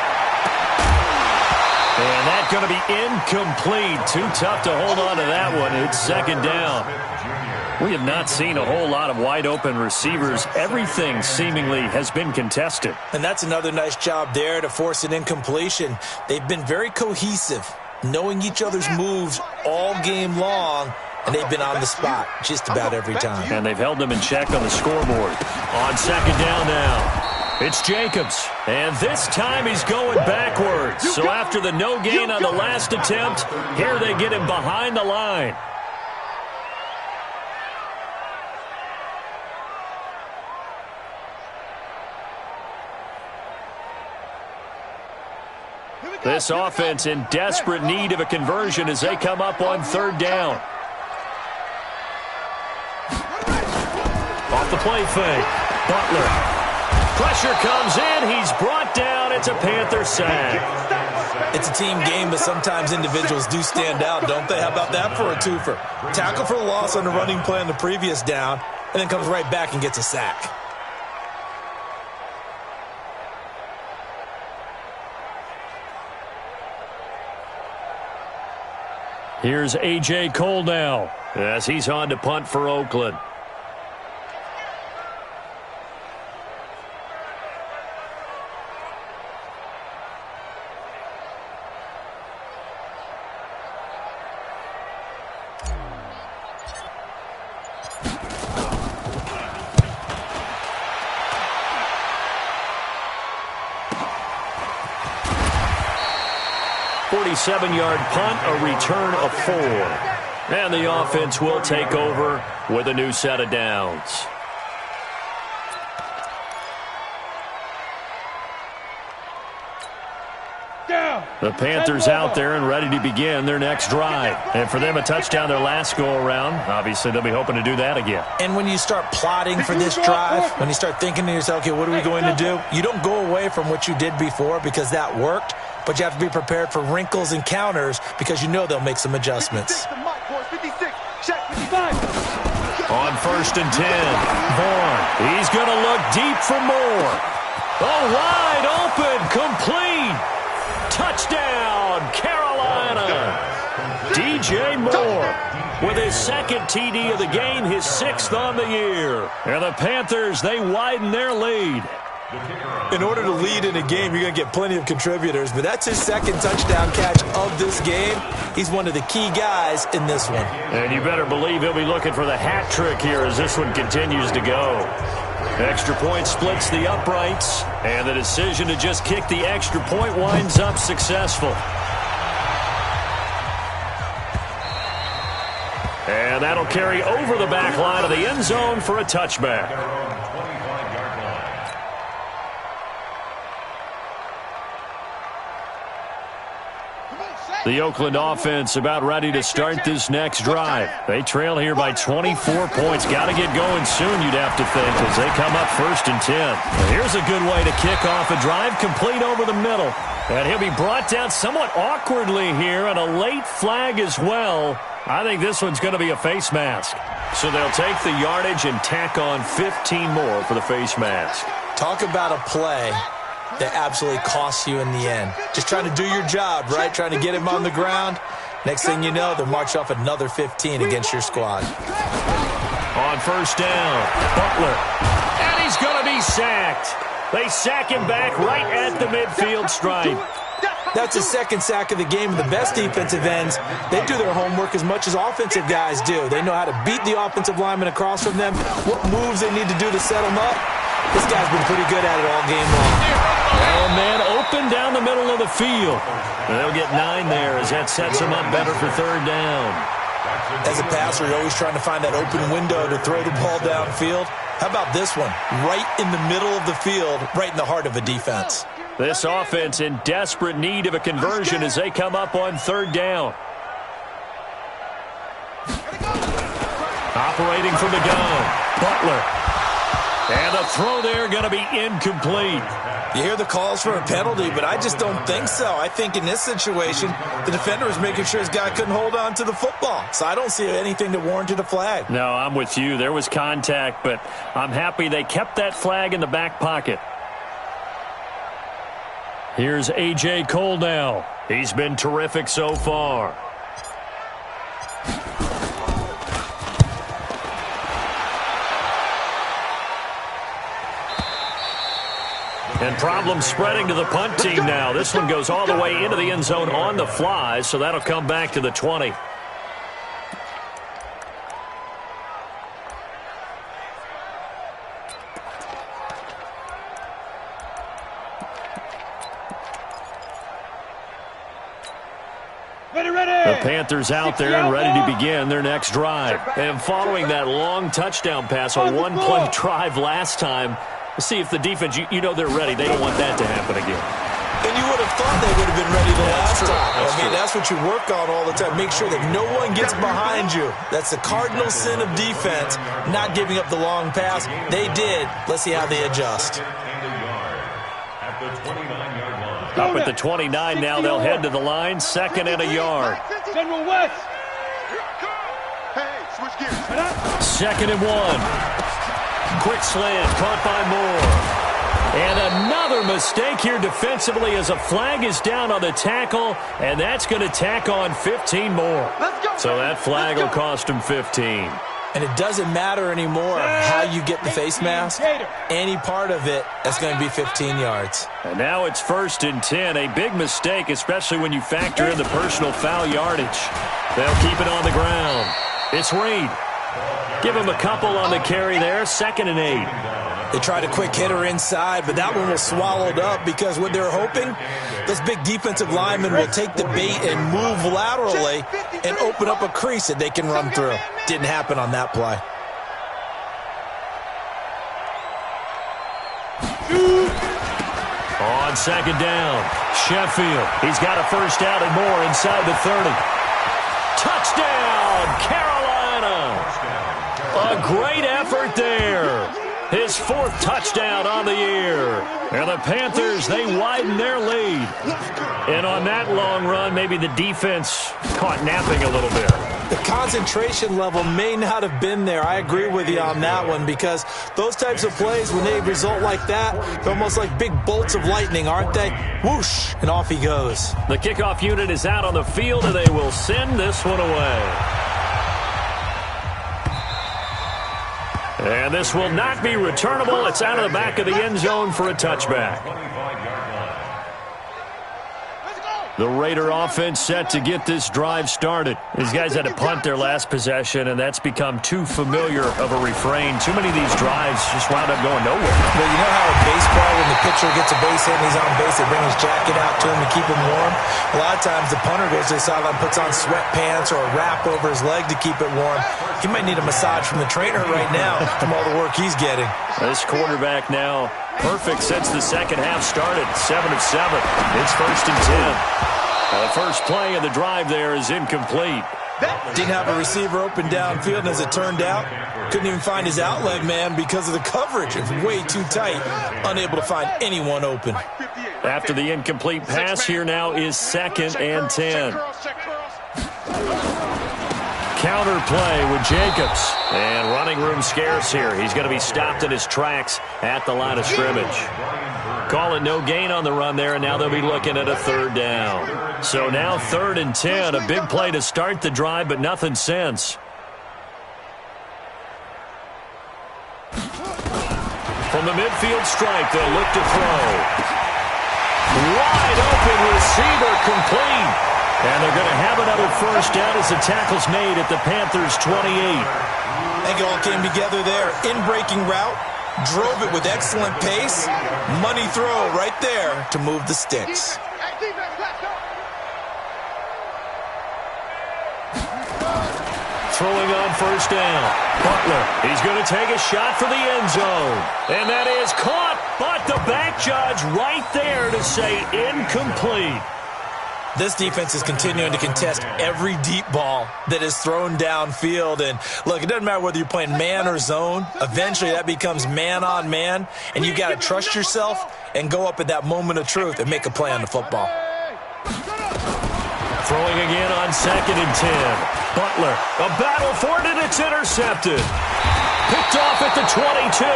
And that's going to be incomplete. Too tough to hold on to that one. It's second down. We have not seen a whole lot of wide-open receivers. Everything seemingly has been contested. And that's another nice job there to force an incompletion. They've been very cohesive, knowing each other's moves all game long, and they've been on the spot just about every time. And they've held them in check on the scoreboard. On second down now. It's Jacobs, and this time he's going backwards. So after the no gain on the last attempt, here they get him behind the line. This offense in desperate need of a conversion as they come up on third down. Off the play fake. Butler. Pressure comes in. He's brought down. It's a Panther sack. It's a team game, but sometimes individuals do stand out, don't they? How about that for a twofer? Tackle for a loss on the running play on the previous down, and then comes right back and gets a sack. Here's A.J. Cole now as he's on to punt for Oakland. Seven-yard punt, a return of 4. And the offense will take over with a new set of downs. The Panthers out there and ready to begin their next drive. And for them, a touchdown their last go-around. Obviously, they'll be hoping to do that again. And when you start plotting for this drive, when you start thinking to yourself, okay, what are we going to do? You don't go away from what you did before because that worked. But you have to be prepared for wrinkles and counters because you know they'll make some adjustments. On first and 10, Vaughn. He's going to look deep for more. Oh, wide open, complete. Touchdown, Carolina. DJ Moore with his second TD of the game, his 6th on the year. And the Panthers, they widen their lead. In order to lead in a game, you're going to get plenty of contributors, but that's his second touchdown catch of this game. He's one of the key guys in this one. And you better believe he'll be looking for the hat trick here as this one continues to go. Extra point splits the uprights, and the decision to just kick the extra point winds up successful. And that'll carry over the back line of the end zone for a touchback. The Oakland offense about ready to start this next drive. They trail here by 24 points. Got to get going soon, you'd have to think, as they come up first and 10. Well, here's a good way to kick off a drive, complete over the middle. And he'll be brought down somewhat awkwardly here, and a late flag as well. I think this one's going to be a face mask. So they'll take the yardage and tack on 15 more for the face mask. Talk about a play that absolutely costs you in the end. Just trying to do your job, right? Trying to get him on the ground. Next thing you know, they'll march off another 15 against your squad. On first down, Butler. And he's going to be sacked. They sack him back right at the midfield stripe. That's the second sack of the game. The best defensive ends, they do their homework as much as offensive guys do. They know how to beat the offensive lineman across from them, what moves they need to do to set them up. This guy's been pretty good at it all game long. Oh, man, open down the middle of the field. They'll get 9 there as that sets them up better for third down. As a passer, you're always trying to find that open window to throw the ball downfield. How about this one? Right in the middle of the field, right in the heart of a defense. This offense in desperate need of a conversion as they come up on third down. Operating from the gun, Butler. And the throw there going to be incomplete. You hear the calls for a penalty, but I just don't think so. I think in this situation, the defender was making sure his guy couldn't hold on to the football. So I don't see anything that warranted a flag. No, I'm with you. There was contact, but I'm happy they kept that flag in the back pocket. Here's A.J. Cole now. He's been terrific so far. And problems spreading to the punt team now. This one goes all the way into the end zone on the fly, so that'll come back to the 20. The Panthers out there and ready to begin their next drive. And following that long touchdown pass, a one-play drive last time, see if the defense, you know they're ready. They don't want that to happen again. And you would have thought they would have been ready the last time. That's what you work on all the time. Make sure that no one gets behind you. That's the cardinal sin of defense, not giving up the long pass. They did. Let's see how they adjust. At the 29-yard line. Up at the 29 now, they'll head to the line. 2nd and a yard. General West. Hey, switch gears. 2nd and 1. Quick slant, caught by Moore. And another mistake here defensively as a flag is down on the tackle, and that's going to tack on 15 more. So that flag will cost him 15. And it doesn't matter anymore how you get the face mask. Any part of it, that's going to be 15 yards. And now it's 1st and 10. A big mistake, especially when you factor in the personal foul yardage. They'll keep it on the ground. It's Reed. Give him a couple on the carry there. 2nd and 8. They tried a quick hitter inside, but that one was swallowed up because what they're hoping, this big defensive lineman will take the bait and move laterally and open up a crease that they can run through. Didn't happen on that play. On 2nd down, Sheffield. He's got a first down and more inside the 30. Touchdown, Carolina! A great effort there. His 4th touchdown on the year. And the Panthers, they widen their lead. And on that long run, maybe the defense caught napping a little bit. The concentration level may not have been there. I agree with you on that one because those types of plays, when they result like that, they're almost like big bolts of lightning, aren't they? Whoosh, and off he goes. The kickoff unit is out on the field, and they will send this one away. And this will not be returnable. It's out of the back of the end zone for a touchback. The Raider offense set to get this drive started. These guys had to punt their last possession, and that's become too familiar of a refrain. Too many of these drives just wound up going nowhere. Well, you know how in baseball, when the pitcher gets a base hit and he's on base, they bring his jacket out to him to keep him warm? A lot of times the punter goes to the sideline, puts on sweatpants or a wrap over his leg to keep it warm. He might need a massage from the trainer right now from all the work he's getting. This quarterback now perfect since the second half started. 7 of 7. It's 1st and 10. The first play of the drive there is incomplete. Didn't have a receiver open downfield, and as it turned out, couldn't even find his outlet man because of the coverage. It's way too tight, unable to find anyone open. After the incomplete pass, here now is 2nd and 10. Counter play with Jacobs. And running room scarce here. He's going to be stopped in his tracks at the line of scrimmage. Call it no gain on the run there, and now they'll be looking at a 3rd down. So now 3rd and 10. A big play to start the drive, but nothing since. From the midfield stripe, they'll look to throw. Wide open receiver, complete. And they're going to have another first down as the tackle's made at the Panthers' 28. I think it all came together there. In-breaking route, drove it with excellent pace. Money throw right there to move the sticks. Throwing on first down. Butler, he's going to take a shot for the end zone. And that is caught, but the back judge right there to say incomplete. This defense is continuing to contest every deep ball that is thrown downfield. And look, it doesn't matter whether you're playing man or zone. Eventually that becomes man on man. And you've got to trust yourself and go up at that moment of truth and make a play on the football. Throwing again on 2nd and 10. Butler, a battle for it, and it's intercepted. Picked off at the 22.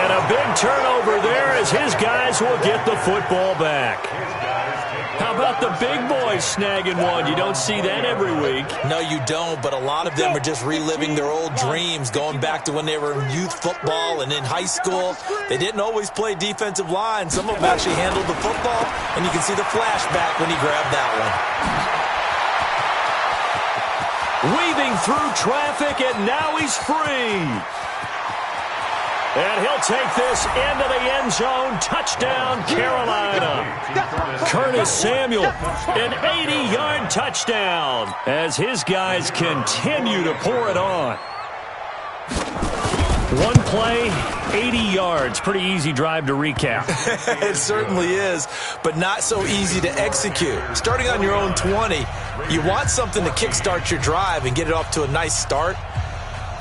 And a big turnover there as his guys will get the football back. How about the big boys snagging one? You don't see that every week. No, you don't, but a lot of them are just reliving their old dreams, going back to when they were in youth football and in high school. They didn't always play defensive line. Some of them actually handled the football, and you can see the flashback when he grabbed that one. Weaving through traffic, and now he's free. And he'll take this into the end zone. Touchdown, Carolina. Curtis Samuel, an 80-yard touchdown as his guys continue to pour it on. One play, 80 yards. Pretty easy drive to recap. It certainly is, but not so easy to execute. Starting on your own 20, you want something to kickstart your drive and get it off to a nice start.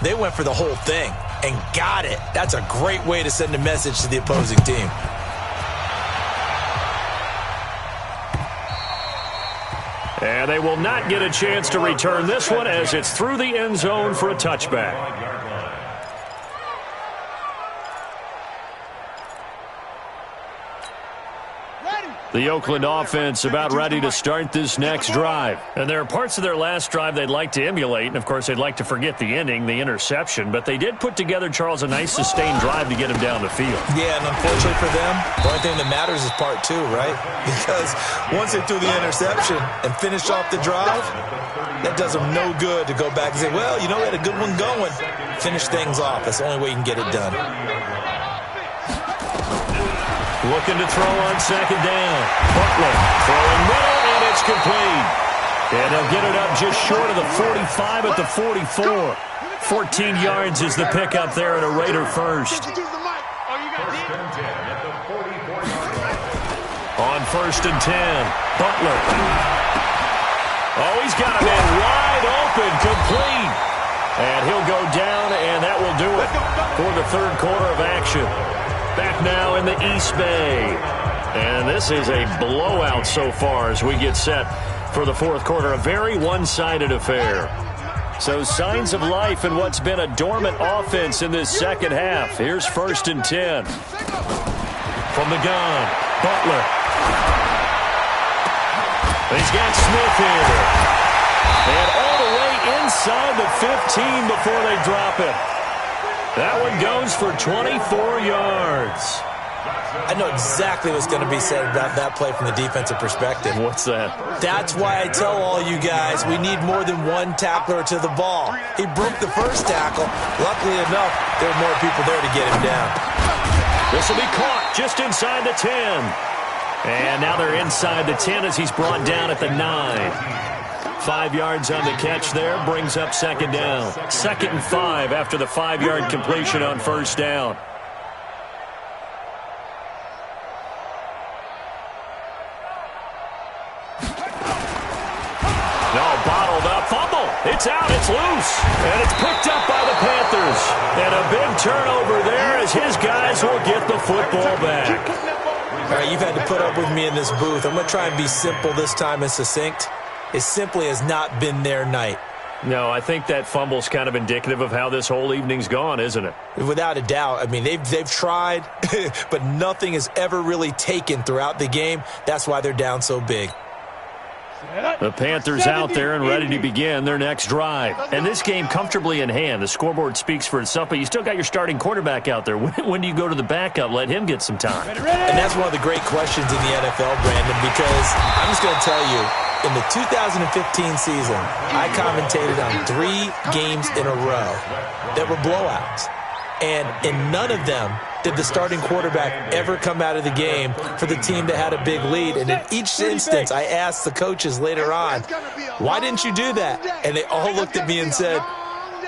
They went for the whole thing and got it. That's a great way to send a message to the opposing team. And they will not get a chance to return this one as it's through the end zone for a touchback. The Oakland offense about ready to start this next drive. And there are parts of their last drive they'd like to emulate. And, of course, they'd like to forget the ending, the interception. But they did put together, Charles, a nice sustained drive to get him down the field. Yeah, and unfortunately for them, the only thing that matters is part two, right? Because once they threw the interception and finished off the drive, that does them no good to go back and say, well, you know, we had a good one going. Finish things off. That's the only way you can get it done. Looking to throw on second down. Butler throwing middle, and it's complete. And they'll get it up just short of the 45 at the 44. 14 yards is the pickup there at a Raider first. On first and 10, Butler. Oh, he's got a man wide open, complete. And he'll go down, and that will do it for the third quarter of action. Back now in the East Bay. And this is a blowout so far as we get set for the fourth quarter. A very one-sided affair. So signs of life in what's been a dormant offense in this second half. Here's first and 10. From the gun, Butler. He's got Smith here. And all the way inside the 15 before they drop it. That one goes for 24 yards. I know exactly what's going to be said about that play from the defensive perspective. What's that? That's why I tell all you guys we need more than one tackler to the ball. He broke the first tackle. Luckily enough, there were more people there to get him down. This will be caught just inside the 10. And now they're inside the 10 as he's brought down at the 9. 5 yards on the catch there, brings up second down. 2nd and 5 after the 5-yard completion on first down. No, bottled up, fumble. It's out, it's loose. And it's picked up by the Panthers. And a big turnover there as his guys will get the football back. All right, you've had to put up with me in this booth. I'm going to try and be simple this time and succinct. It simply has not been their night. No, I think that fumble's kind of indicative of how this whole evening's gone, isn't it? Without a doubt. I mean, they've tried, but nothing has ever really taken throughout the game. That's why they're down so big. The Panthers out there and ready to begin their next drive. And this game comfortably in hand. The scoreboard speaks for itself, but you still got your starting quarterback out there. When do you go to the backup? Let him get some time. And that's one of the great questions in the NFL, Brandon, because I'm just going to tell you, in the 2015 season, I commentated on 3 games in a row that were blowouts. And in none of them did the starting quarterback ever come out of the game for the team that had a big lead. And in each instance, I asked the coaches later on, why didn't you do that? And they all looked at me and said,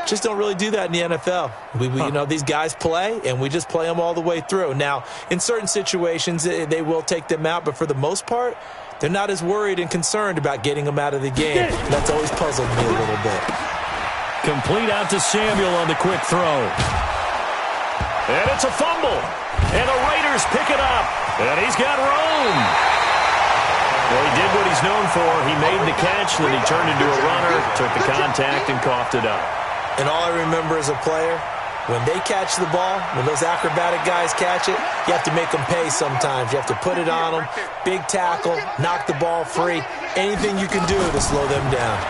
just don't really do that in the NFL. We you know, these guys play, and we just play them all the way through. Now, in certain situations, they will take them out, but for the most part, they're not as worried and concerned about getting them out of the game. That's always puzzled me a little bit. Complete out to Samuel on the quick throw. And it's a fumble. And the Raiders pick it up. And he's got room. Well, he did what he's known for. He made the catch, then he turned into a runner, took the contact, and coughed it up. And all I remember as a player, When they catch the ball, when those acrobatic guys catch it, you have to make them pay sometimes. You have to put it on them, big tackle, knock the ball free. Anything you can do to slow them down.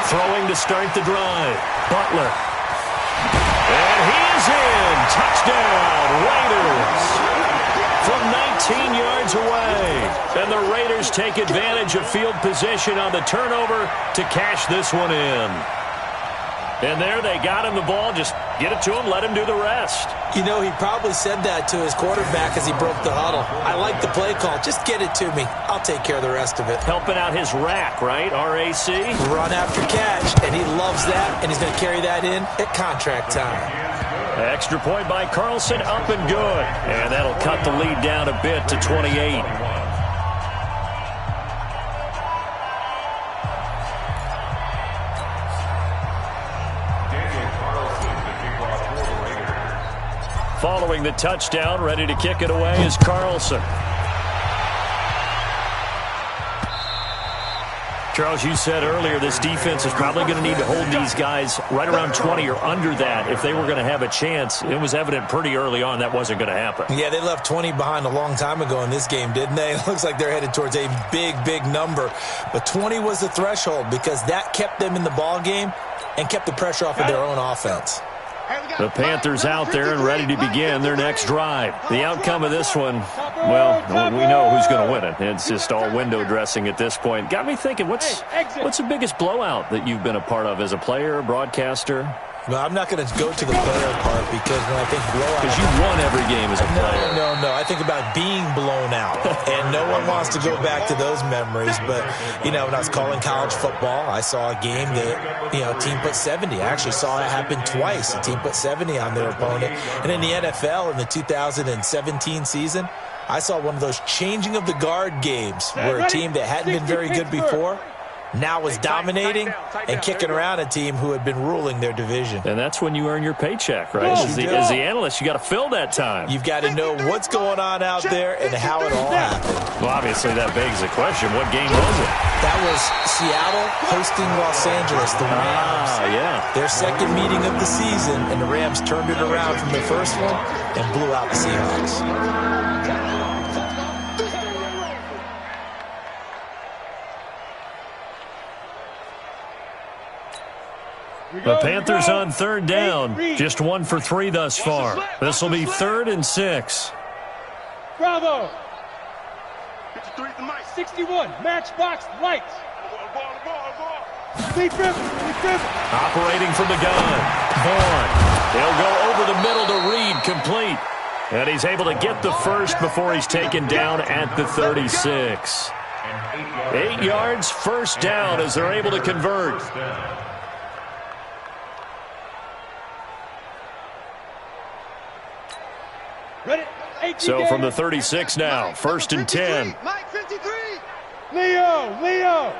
Throwing to start the drive. Butler. And he is in. Touchdown, Raiders. From 19 yards away. And the Raiders take advantage of field position on the turnover to cash this one in. And there they got him the ball. Just get it to him, let him do the rest. You know, he probably said that to his quarterback as he broke the huddle. I like the play call. Just get it to me. I'll take care of the rest of it. Helping out his rack, right? R-A-C? Run after catch, and he loves that, and he's going to carry that in at contract time. Extra point by Carlson, up and good. And that'll cut the lead down a bit to 28. Following the touchdown, ready to kick it away is Carlson. Charles, you said earlier this defense is probably going to need to hold these guys right around 20 or under that if they were going to have a chance. It was evident pretty early on that wasn't going to happen. Yeah, they left 20 behind a long time ago in this game, didn't they? It looks like they're headed towards a big, big number. But 20 was the threshold because that kept them in the ball game and kept the pressure off of their own offense. The Panthers out there and ready to begin their next drive. The outcome of this one, well, we know who's going to win it. It's just all window dressing at this point. Got me thinking, what's the biggest blowout that you've been a part of as a player, broadcaster? Well, I'm not going to go to the player part because when I think blowout... Because you won every game as a player. No. I think about being blown out. And no one wants to go back to those memories. But, you know, when I was calling college football, I saw a game that, you know, a team put 70. I actually saw it happen twice. A team put 70 on their opponent. And in the NFL in the 2017 season, I saw one of those changing of the guard games where a team that hadn't been very good before now was dominating and kicking around a team who had been ruling their division. And that's when you earn your paycheck, right? As the analyst, you got to fill that time. You've got to know what's going on out there and how it all happened. Well, obviously that begs the question, what game was it? That was Seattle hosting Los Angeles, the Rams. Yeah. Their second meeting of the season, and the Rams turned it around from the first one and blew out the Seahawks. The Panthers on third down. Just 1 for 3 thus far. This will be 3rd and 6. Bravo. 61. Matchbox lights. Operating from the gun. Vaughn. He'll go over the middle to Reed, complete. And he's able to get the first before he's taken down at the 36. 8 yards, first down as they're able to convert. So from the 36 now, 1st and 10. Leo,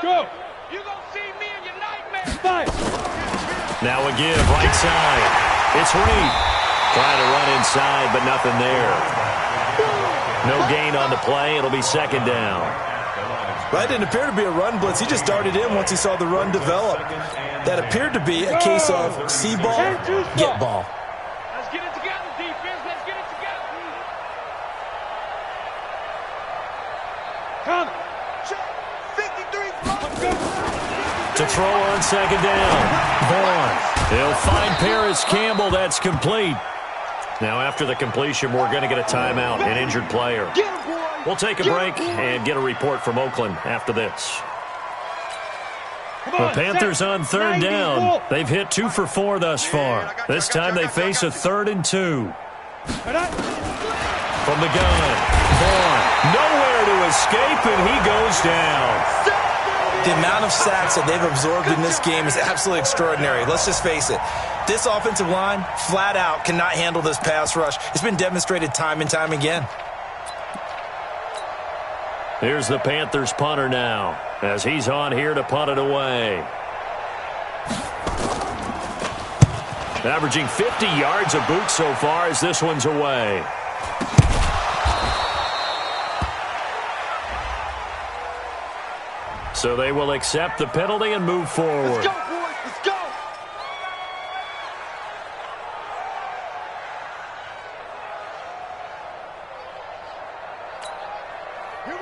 go. You gonna see me in your nightmare. Now a give, right side. It's Reed. Trying to run inside, but nothing there. No gain on the play. It'll be 2nd down. That didn't appear to be a run blitz. He just darted in once he saw the run develop. That appeared to be a case of see ball, get ball. Let's get it together, defense. Let's get it together. Come. 53. To throw on 2nd down. Vaughn. He'll find Paris Campbell. That's complete. Now after the completion, we're going to get a timeout, an injured player. We'll take a break and get a report from Oakland after this. The Panthers on 3rd down. They've hit 2 for 4 thus far. This time they face a 3rd and 2. From the gun, Vaughn. Nowhere to escape, and he goes down. The amount of sacks that they've absorbed in this game is absolutely extraordinary. Let's just face it. This offensive line, flat out, cannot handle this pass rush. It's been demonstrated time and time again. Here's the Panthers punter now, as he's on here to punt it away. Averaging 50 yards a boot so far as this one's away. So they will accept the penalty and move forward. Let's go, boys. Let's go.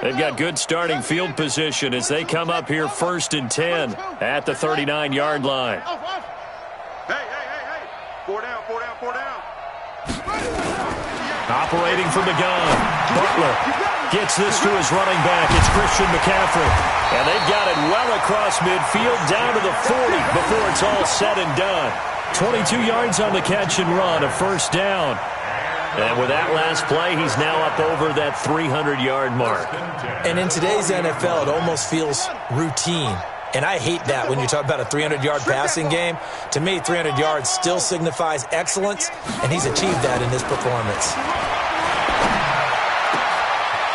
They've got good starting field position as they come up here 1st and 10 at the 39-yard line. Hey. 4 down. Operating from the gun, Butler gets this to his running back. It's Christian McCaffrey. And they've got it well across midfield down to the 40 before it's all said and done. 22 yards on the catch and run, a first down. And with that last play, he's now up over that 300-yard mark. And in today's NFL, it almost feels routine. And I hate that when you talk about a 300-yard passing game. To me, 300 yards still signifies excellence, and he's achieved that in this performance.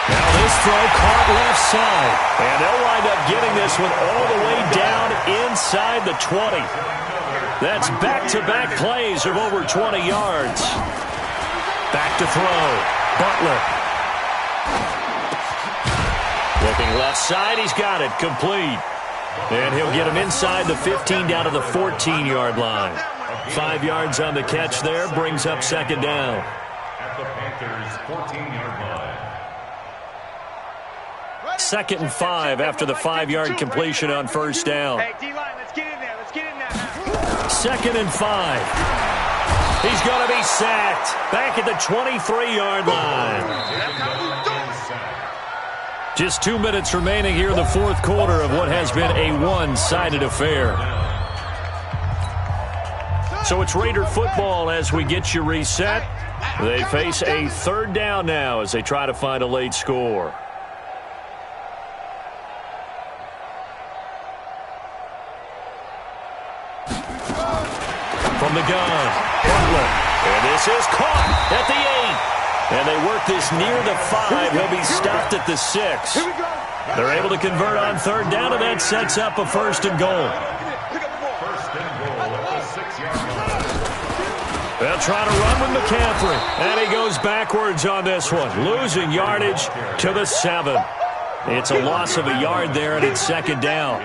Now this throw caught left side, and they'll wind up getting this one all the way down inside the 20. That's back-to-back plays of over 20 yards. Back to throw, Butler. Looking left side, he's got it, complete. And he'll get him inside the 15 down to the 14-yard line. 5 yards on the catch there, brings up second down. At the Panthers' 14-yard line. 2nd and 5 after the 5-yard completion on first down. Hey, D-line, let's get in there. 2nd and 5. He's going to be sacked back at the 23-yard line. Just 2 minutes remaining here in the fourth quarter of what has been a one-sided affair. So it's Raider football as we get you reset. They face a third down now as they try to find a late score. From the gun, Butler. And this is caught at the 8. And they work this near the 5. He'll be stopped at the 6. They're able to convert on third down, and that sets up a 1st and goal. 1st and goal at the 6-yard line. They'll try to run with McCaffrey. And he goes backwards on this one, losing yardage to the 7. It's a loss of a yard there, and it's second down.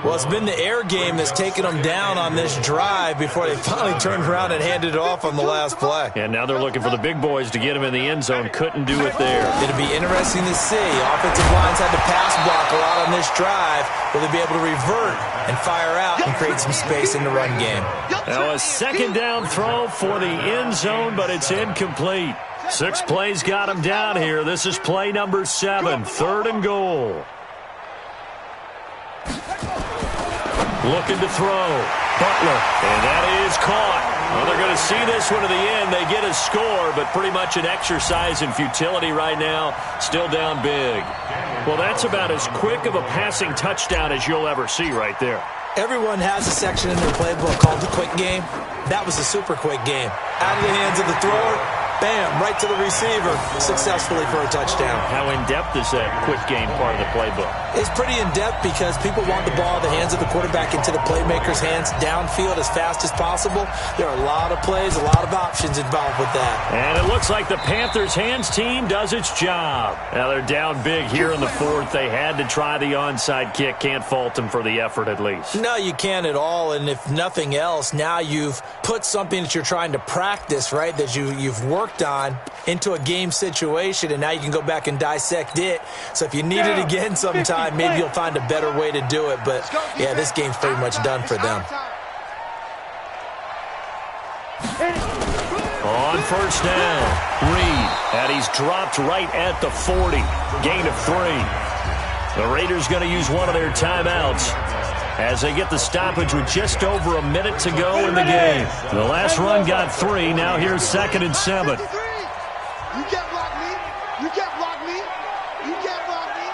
Well, it's been the air game that's taken them down on this drive before they finally turned around and handed it off on the last play. And now they're looking for the big boys to get him in the end zone. Couldn't do it there. It'll be interesting to see. Offensive lines had to pass block a lot on this drive. Will they be able to revert and fire out and create some space in the run game? Now a second down throw for the end zone, but it's incomplete. 6 plays got him down here. This is play number 7, 3rd and goal. Looking to throw. Butler. And that is caught. Well, they're going to see this one to the end. They get a score, but pretty much an exercise in futility right now. Still down big. Well, that's about as quick of a passing touchdown as you'll ever see right there. Everyone has a section in their playbook called the quick game. That was a super quick game. Out of the hands of the thrower, bam, right to the receiver, successfully for a touchdown. How in-depth is that quick game part of the playbook? It's pretty in-depth because people want the ball in the hands of the quarterback into the playmaker's hands downfield as fast as possible. There are a lot of plays, a lot of options involved with that. And it looks like the Panthers' hands team does its job. Now they're down big here in the 4th. They had to try the onside kick. Can't fault them for the effort at least. No, you can't at all. And if nothing else, now you've put something that you're trying to practice, right, that you've worked on into a game situation, and now you can go back and dissect it. So if you need it again sometime, maybe you'll find a better way to do it. But, yeah, this game's pretty much done for them. On first down, Reed, and he's dropped right at the 40. Gain of 3. The Raiders going to use one of their timeouts as they get the stoppage with just over a minute to go in the game. The last run got 3. Now here's 2nd and 7. You can't block me. You can't block me. You can't block me.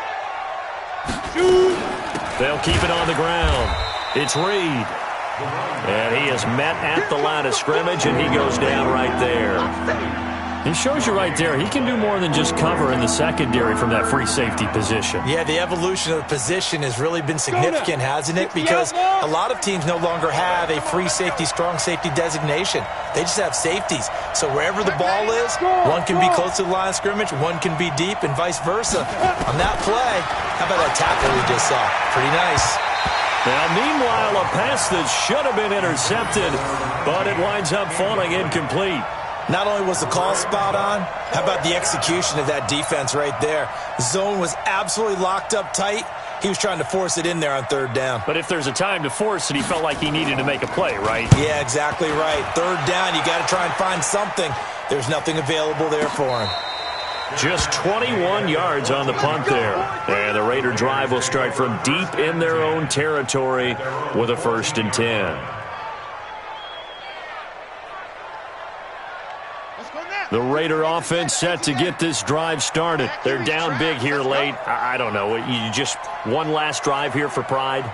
They'll keep it on the ground. It's Reed. And he is met at the line of scrimmage, and he goes down right there. He shows you right there he can do more than just cover in the secondary from that free safety position. Yeah, the evolution of the position has really been significant, hasn't it? Because a lot of teams no longer have a free safety, strong safety designation. They just have safeties. So wherever the ball is, one can be close to the line of scrimmage, one can be deep, and vice versa. On that play, how about that tackle we just saw? Pretty nice. Now, meanwhile, a pass that should have been intercepted, but it winds up falling incomplete. Not only was the call spot on, how about the execution of that defense right there? The zone was absolutely locked up tight. He was trying to force it in there on third down. But if there's a time to force it, he felt like he needed to make a play, right? Yeah, exactly right. Third down, you got to try and find something. There's nothing available there for him. Just 21 yards on the punt there. And the Raider drive will start from deep in their own territory with a 1st and 10. The Raider offense set to get this drive started. They're down big here late. I don't know. You just one last drive here for pride?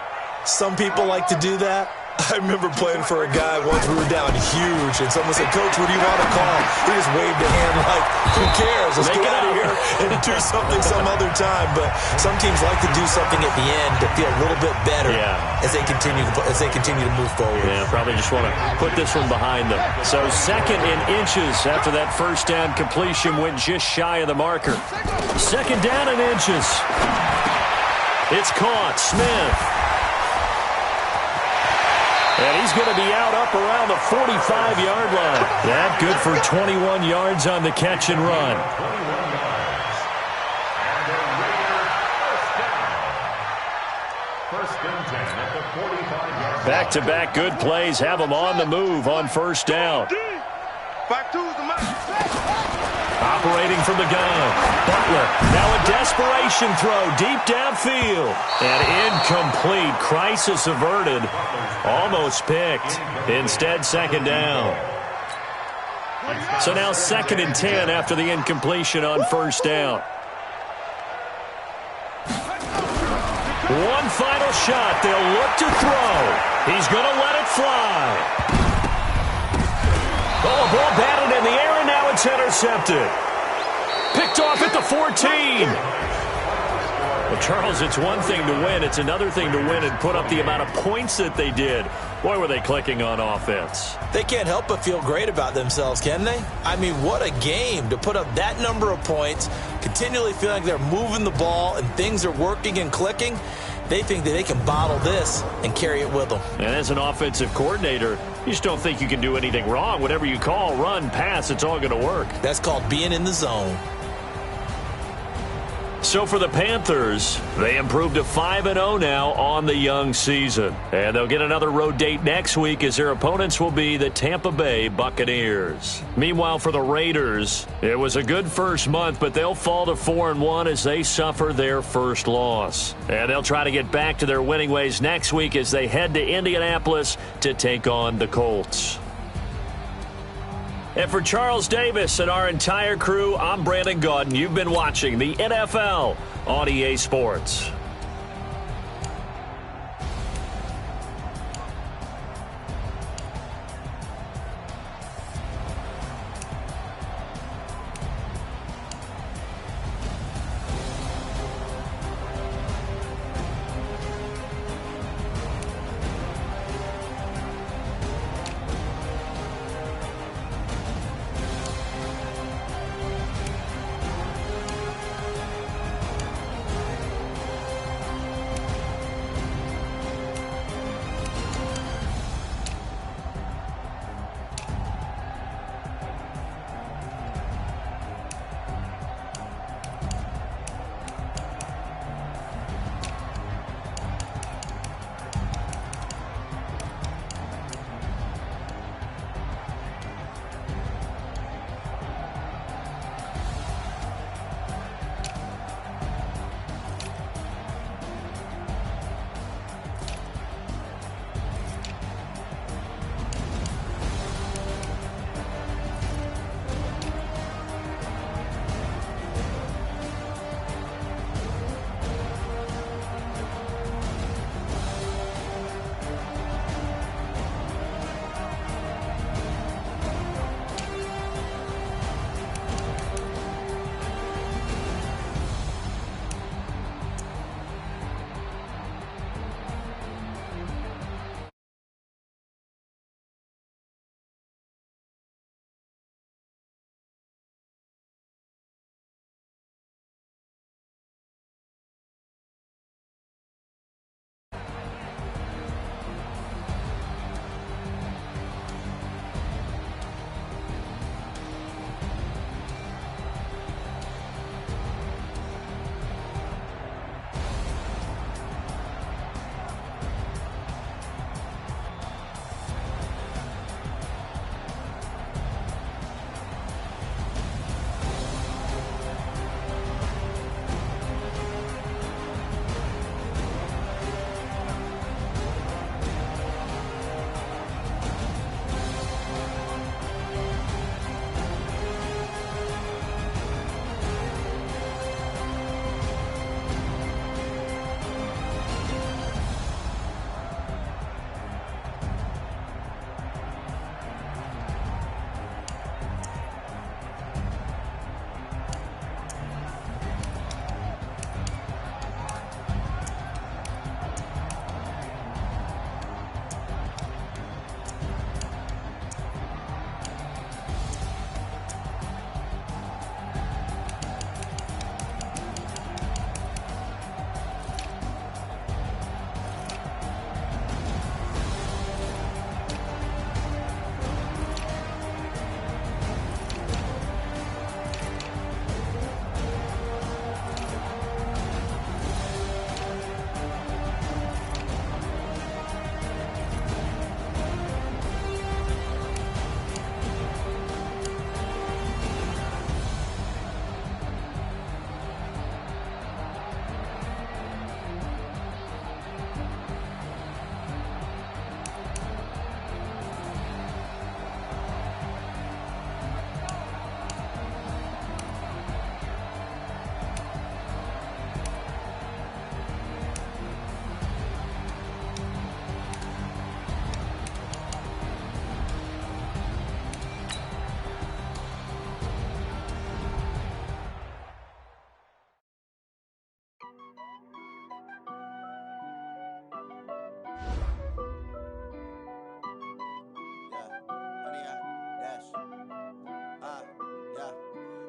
Some people like to do that. I remember playing for a guy once. We were down huge, and someone said, "Coach, what do you want to call?" He just waved a hand like, "Who cares? Let's get out of here and do something some other time." But some teams like to do something at the end to feel a little bit better as they continue to move forward. Yeah, probably just want to put this one behind them. So 2nd and inches after that 1st down completion went just shy of the marker. 2nd down and inches. It's caught. Smith. And he's going to be out up around the 45-yard line. That good for 21 yards on the catch and run. Back-to-back good plays have them on the move on 1st down. Operating from the gun. Butler. Now a desperation throw deep downfield. And incomplete. Crisis averted. Almost picked. Instead, 2nd down. So now 2nd and 10 after the incompletion on 1st down. One final shot. They'll look to throw. He's going to let it fly. Oh, a ball batted in the air, and now it's intercepted. Picked off at the 14. Well, Charles, it's one thing to win. It's another thing to win and put up the amount of points that they did. Boy, were they clicking on offense. They can't help but feel great about themselves, can they? I mean, what a game to put up that number of points, continually feeling like they're moving the ball and things are working and clicking. They think that they can bottle this and carry it with them. And as an offensive coordinator, you just don't think you can do anything wrong. Whatever you call, run, pass, it's all going to work. That's called being in the zone. So for the Panthers, they improved to 5-0 now on the young season. And they'll get another road date next week as their opponents will be the Tampa Bay Buccaneers. Meanwhile, for the Raiders, it was a good first month, but they'll fall to 4-1 as they suffer their first loss. And they'll try to get back to their winning ways next week as they head to Indianapolis to take on the Colts. And for Charles Davis and our entire crew, I'm Brandon Gaudin. You've been watching the NFL on EA Sports.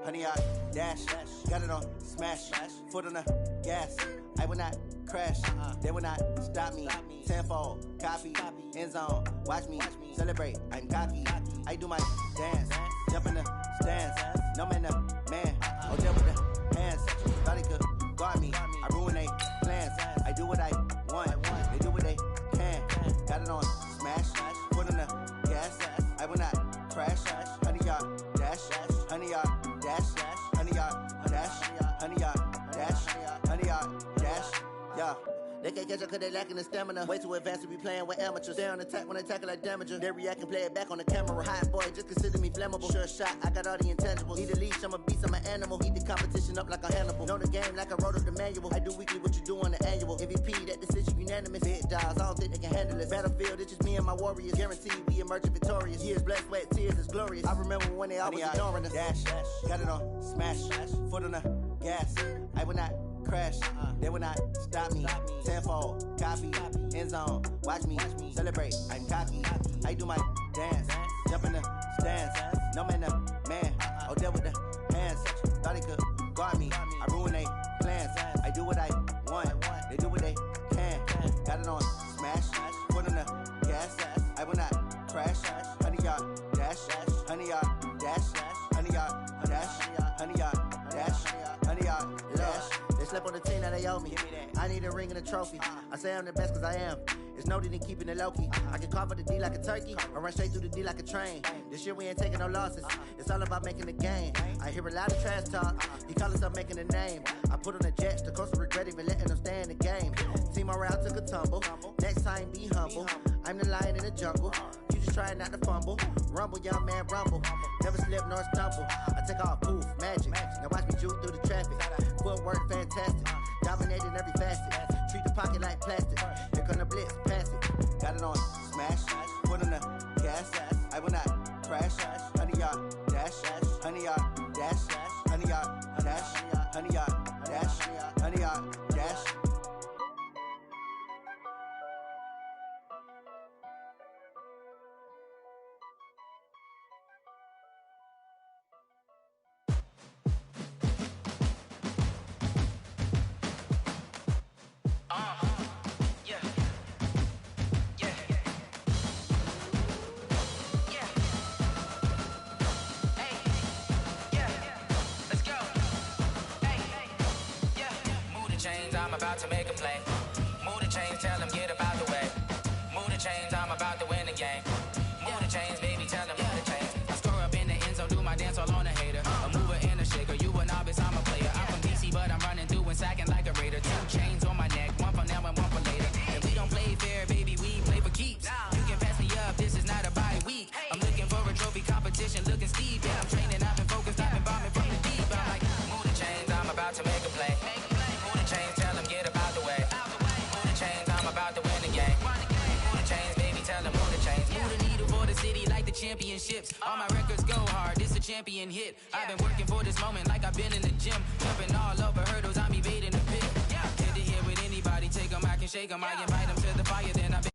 100-yard dash. Got it on smash. Foot on the gas. I will not crash. They will not stop me. Tenfold, copy, end zone. Watch me celebrate. I'm cocky. I do my dance. Jump in the stands. No man, the man. Oh, there with the hands. Thought he could guard me. I ruin they plans. I do what I want. They do what they can. Got it on smash. Foot on the gas. I will not crash. 100-yard dash. 100-yard dash. 100-yard dash. 100-yard dash. 100-yard dash. Yeah. They can't catch up cause they lacking the stamina. Way too advanced to be playing with amateurs. They on attack when they tackle like damager. They react and play it back on the camera. Hot boy, just consider me flammable. Sure shot, I got all the intangibles. Need a leash, I'm a beast, I'm an animal. Heat the competition up like a Hannibal. Know the game like I wrote up the manual. I do weekly what you do on the annual. MVP, that decision unanimous. Big dogs, I don't think they can handle it. Battlefield, it's just me and my warriors. Guaranteed we emerging victorious. Years, blood, sweat, tears, it's glorious. I remember when they always ignoring us. Dash, got it on smash. Foot on the gas. I will not crash. They will not stop me. Tenfold, copy, end zone. Watch me celebrate. I'm cocky. I do my dance. Jump in the stands. No man, the man. Oh, there with the hands. Thought he could guard me. I ruin they plans. I do what I want. They do what they can. Got it on smash. Foot on the gas. I will not crash. 100-yard dash. 100-yard dash. 100-yard dash. 100-yard dash. 100-yard dash. They slept on the team that they owe me. I need a ring and a trophy. I say I'm the best cause I am. It's noted in keeping it low-key. I can carve for the D like a turkey, or run straight through the D like a train. This year we ain't taking no losses. It's all about making the game. I hear a lot of trash talk. He call us up making a name. I put on the Jets. The coach will regret even letting them stay in the game. Team morale took a tumble. Next time be humble. I'm the lion in the jungle. You just trying not to fumble. Rumble, young man, rumble. Never slip nor stumble. I take off, poof, magic. Now watch me juke through the traffic. Footwork fantastic. Dominating every facet. Treat the pocket like plastic. Here come the blitz, pass it. Got it on smash. Foot on the gas. I will not crash. 100-yard dash. 100-yard dash. 100-yard dash. 100-yard dash. 100-yard dash. I'm about to make a play. Move the chains, tell them get up out the way. Move the chains, I'm about to win the game. Move the chains, baby, tell them move the chains. I score up in the end zone, do my dance all on a hater. A mover and a shaker, you a novice, I'm a player. I'm from DC, but I'm running through and sacking like a raider. 2 chains on my neck, one for now and one for later. And we don't play fair, baby, we play for keeps. You can pass me up, this is not a bye week. I'm looking for a trophy competition, looking steep. Yeah, I'm training, I've been focused, I've been bombing from the deep. I'm like, move the chains, I'm about to make a play. Move the chains, tell them get up out the way. Move the chains, I'm about to win the game. Move the chains, baby, tell them move the chains. Move the needle for the city like the championships. All my records go hard, this a champion hit. I've been working for this moment like I've been in the gym. Jumping all over hurdles, I'm evading the pit. Get to here with anybody, take them, I can shake them. I invite them to the fire, then I